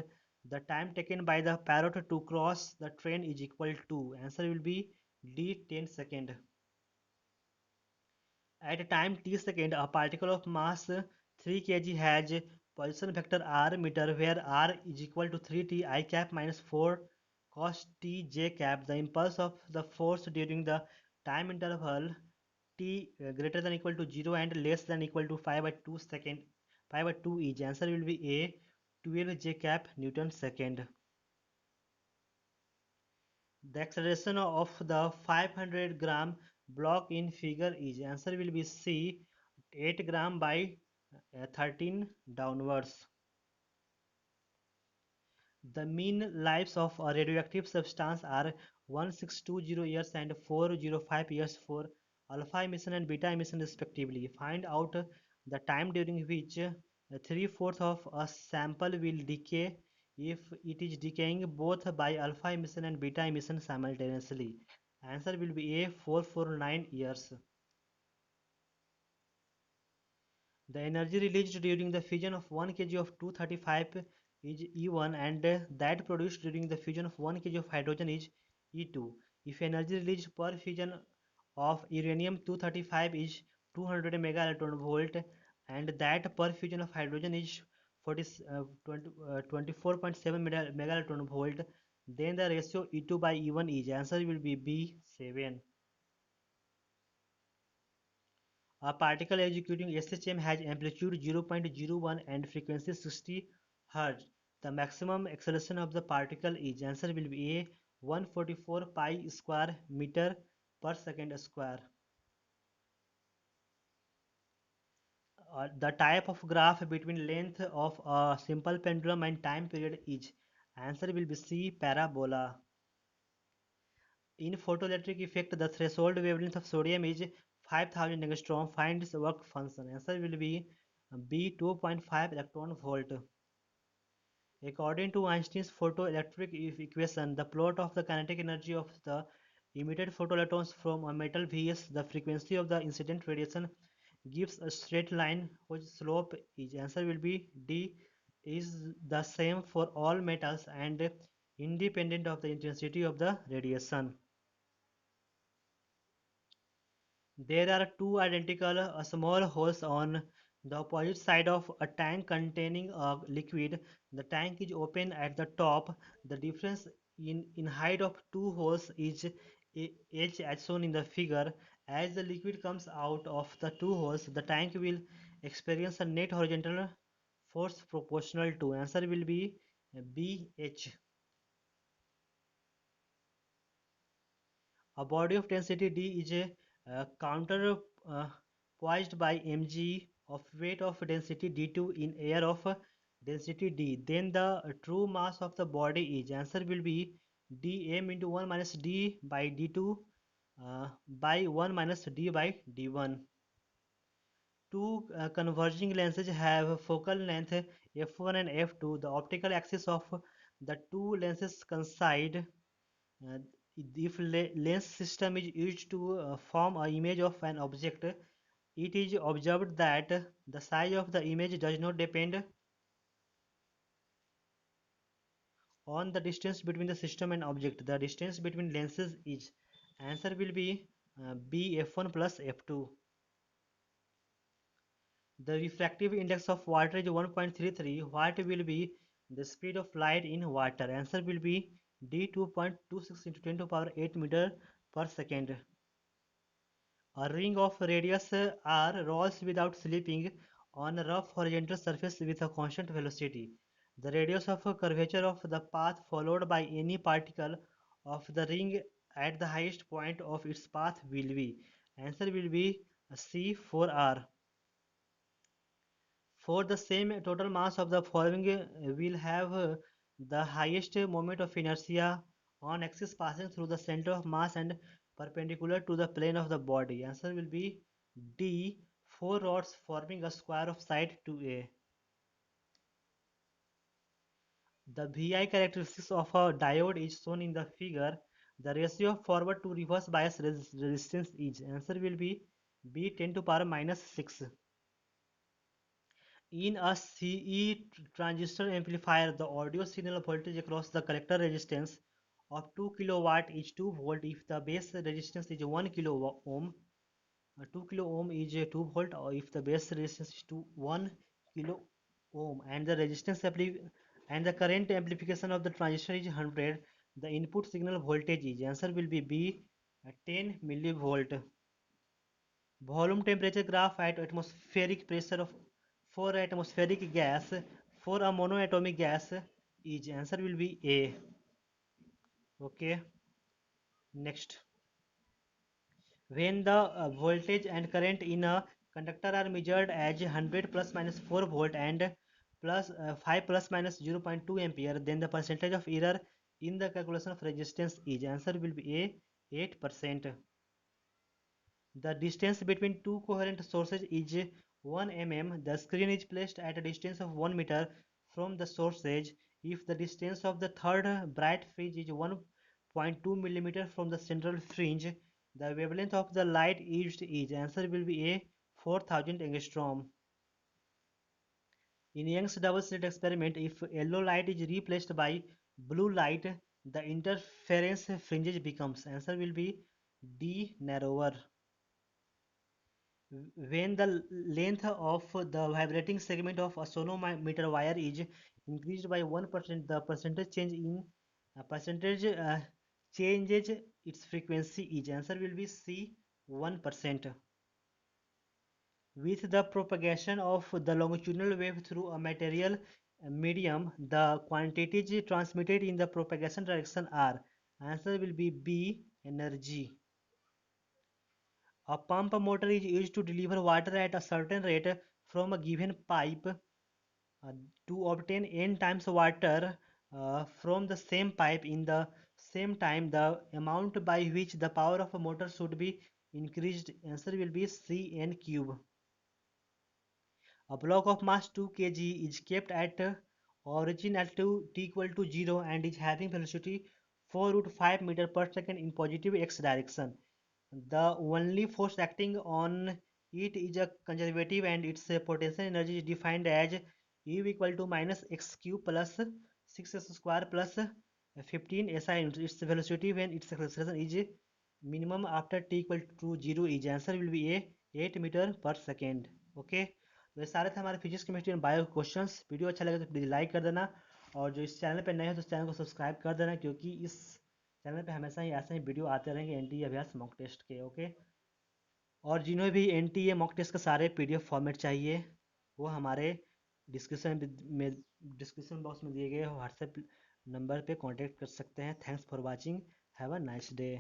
The time taken by the parrot to cross the train is equal to. Answer will be D, 10 second. At a time t second, a particle of mass 3 kg has position vector r meter where r is equal to 3t I cap minus 4 cos t j cap. The impulse of the force during the time interval t greater than equal to 0 and less than equal to 5 by 2 second 5 by 2 is. Answer will be A, 12 j cap Newton second. The acceleration of the 500-gram block in figure is. Answer will be C, 8 gram by 13 downwards. The mean lives of a radioactive substance are 1620 years and 405 years for alpha emission and beta emission respectively. Find out the time during which 3/4 of a sample will decay if it is decaying both by alpha emission and beta emission simultaneously. Answer will be A, 449 years. The energy released during the fusion of 1 kg of 235 is E1 and that produced during the fusion of 1 kg of hydrogen is E2. If energy released per fusion of uranium 235 is 200 mega electron volt and that per fusion of hydrogen is 24.7 mega electron volt, then the ratio E2 by E1 is. Answer will be B, 7. A particle executing SHM has amplitude 0.01 and frequency 60 Hz. The maximum acceleration of the particle is. Answer will be A, 144 pi square meter per second square. The type of graph between length of a simple pendulum and time period is. Answer will be C, parabola. In photoelectric effect, the threshold wavelength of sodium is 5000 angstrom. Find its work function. Answer will be B, 2.5 electron volt. According to Einstein's photoelectric equation, the plot of the kinetic energy of the emitted photoelectrons from a metal vs the frequency of the incident radiation gives a straight line whose slope is. Answer will be D, is the same for all metals and independent of the intensity of the radiation. There are two identical small holes on The opposite side of a tank containing a liquid, the tank is open at the top. The difference in height of two holes is h as shown in the figure. As the liquid comes out of the two holes, the tank will experience a net horizontal force proportional to. Answer will be BH. A body of density d is a counter poised by mg of weight of density d2 in air of density d. Then the true mass of the body is. Answer will be dm into 1 minus d by d2 by 1 minus d by d1. Two converging lenses have focal length f1 and f2. The optical axis of the two lenses coincide. uh, if lens system is used to form an image of an object, it is observed that the size of the image does not depend on the distance between the system and object. The distance between lenses is. Answer will be b f1 plus f2. The refractive index of water is 1.33. What will be the speed of light in water? Answer will be d 2.26 into 10 to the power 8 meter per second. A ring of radius r rolls without slipping on a rough horizontal surface with a constant velocity. The radius of a curvature of the path followed by any particle of the ring at the highest point of its path will be. Answer will be C4r. For the same total mass of the following will have the highest moment of inertia on axis passing through the center of mass and perpendicular to the plane of the body. Answer will be D. 4 rods forming a square of side 2a. The VI characteristics of a diode is shown in the figure. The ratio of forward to reverse bias resistance is. Answer will be B 10 to power minus 6. In a CE transistor amplifier, the audio signal voltage across the collector resistance of 2 kilowatt is 2 volt if the base resistance is 1 kilo ohm. 2 kilo ohm is 2 volt, or if the base resistance is 1 kilo ohm and the and the current amplification of the transistor is 100, the input signal voltage is. Answer will be B 10 millivolt. Volume temperature graph at atmospheric pressure of for atmospheric gas for a monoatomic gas is. Answer will be A. Okay, next. When the voltage and current in a conductor are measured as 100 plus minus 4 volt and plus 5 plus minus 0.2 ampere, then the percentage of error in the calculation of resistance is. Answer will be A 8%. The distance between two coherent sources is 1 mm. The screen is placed at a distance of 1 meter from the source edge. If the distance of the third bright fringe is 1.2 millimeter from the central fringe, the wavelength of the light used is. Answer will be A 4000 angstrom. In Young's double slit experiment, if yellow light is replaced by blue light, the interference fringes becomes. Answer will be D narrower. When the length of the vibrating segment of a sonometer wire is increased by 1%, the percentage change in percentage changes its frequency is. Answer will be C 1%. With the propagation of the longitudinal wave through a material medium, the quantities transmitted in the propagation direction are. Answer will be B energy. A pump motor is used to deliver water at a certain rate from a given pipe to obtain n times water from the same pipe in the same time. The amount by which the power of a motor should be increased. Answer will be Cn cube. A block of mass 2 kg is kept at origin at t equal to 0 and is having velocity 4 root 5 meter per second in positive x direction. The only force acting on it is a conservative and its potential energy is defined as U equal to minus x cube plus 6x square plus 15 SI. Its velocity when its acceleration is minimum after t equal to 0 is. Answer will be a 8 meter per second. Okay. तो ये सारे थे हमारे physics chemistry and bio questions. Video अच्छा लगे तो please like कर देना, और जो इस चैनल पे नए हैं तो इस चैनल को सब्सक्राइब कर देना, क्योंकि इस चैनल पे हमेशा ही ऐसे ही वीडियो आते रहेंगे एनटीए अभ्यास मॉक टेस्ट के। ओके, और जिन्हें भी एनटीए मॉक टेस्ट का सारे पीडीएफ फॉर्मेट चाहिए वो हमारे डिस्क्रिप्शन बॉक्स में दिए गए व्हाट्सएप नंबर पे कांटेक्ट कर सकते हैं। Thanks for watching, have a nice day.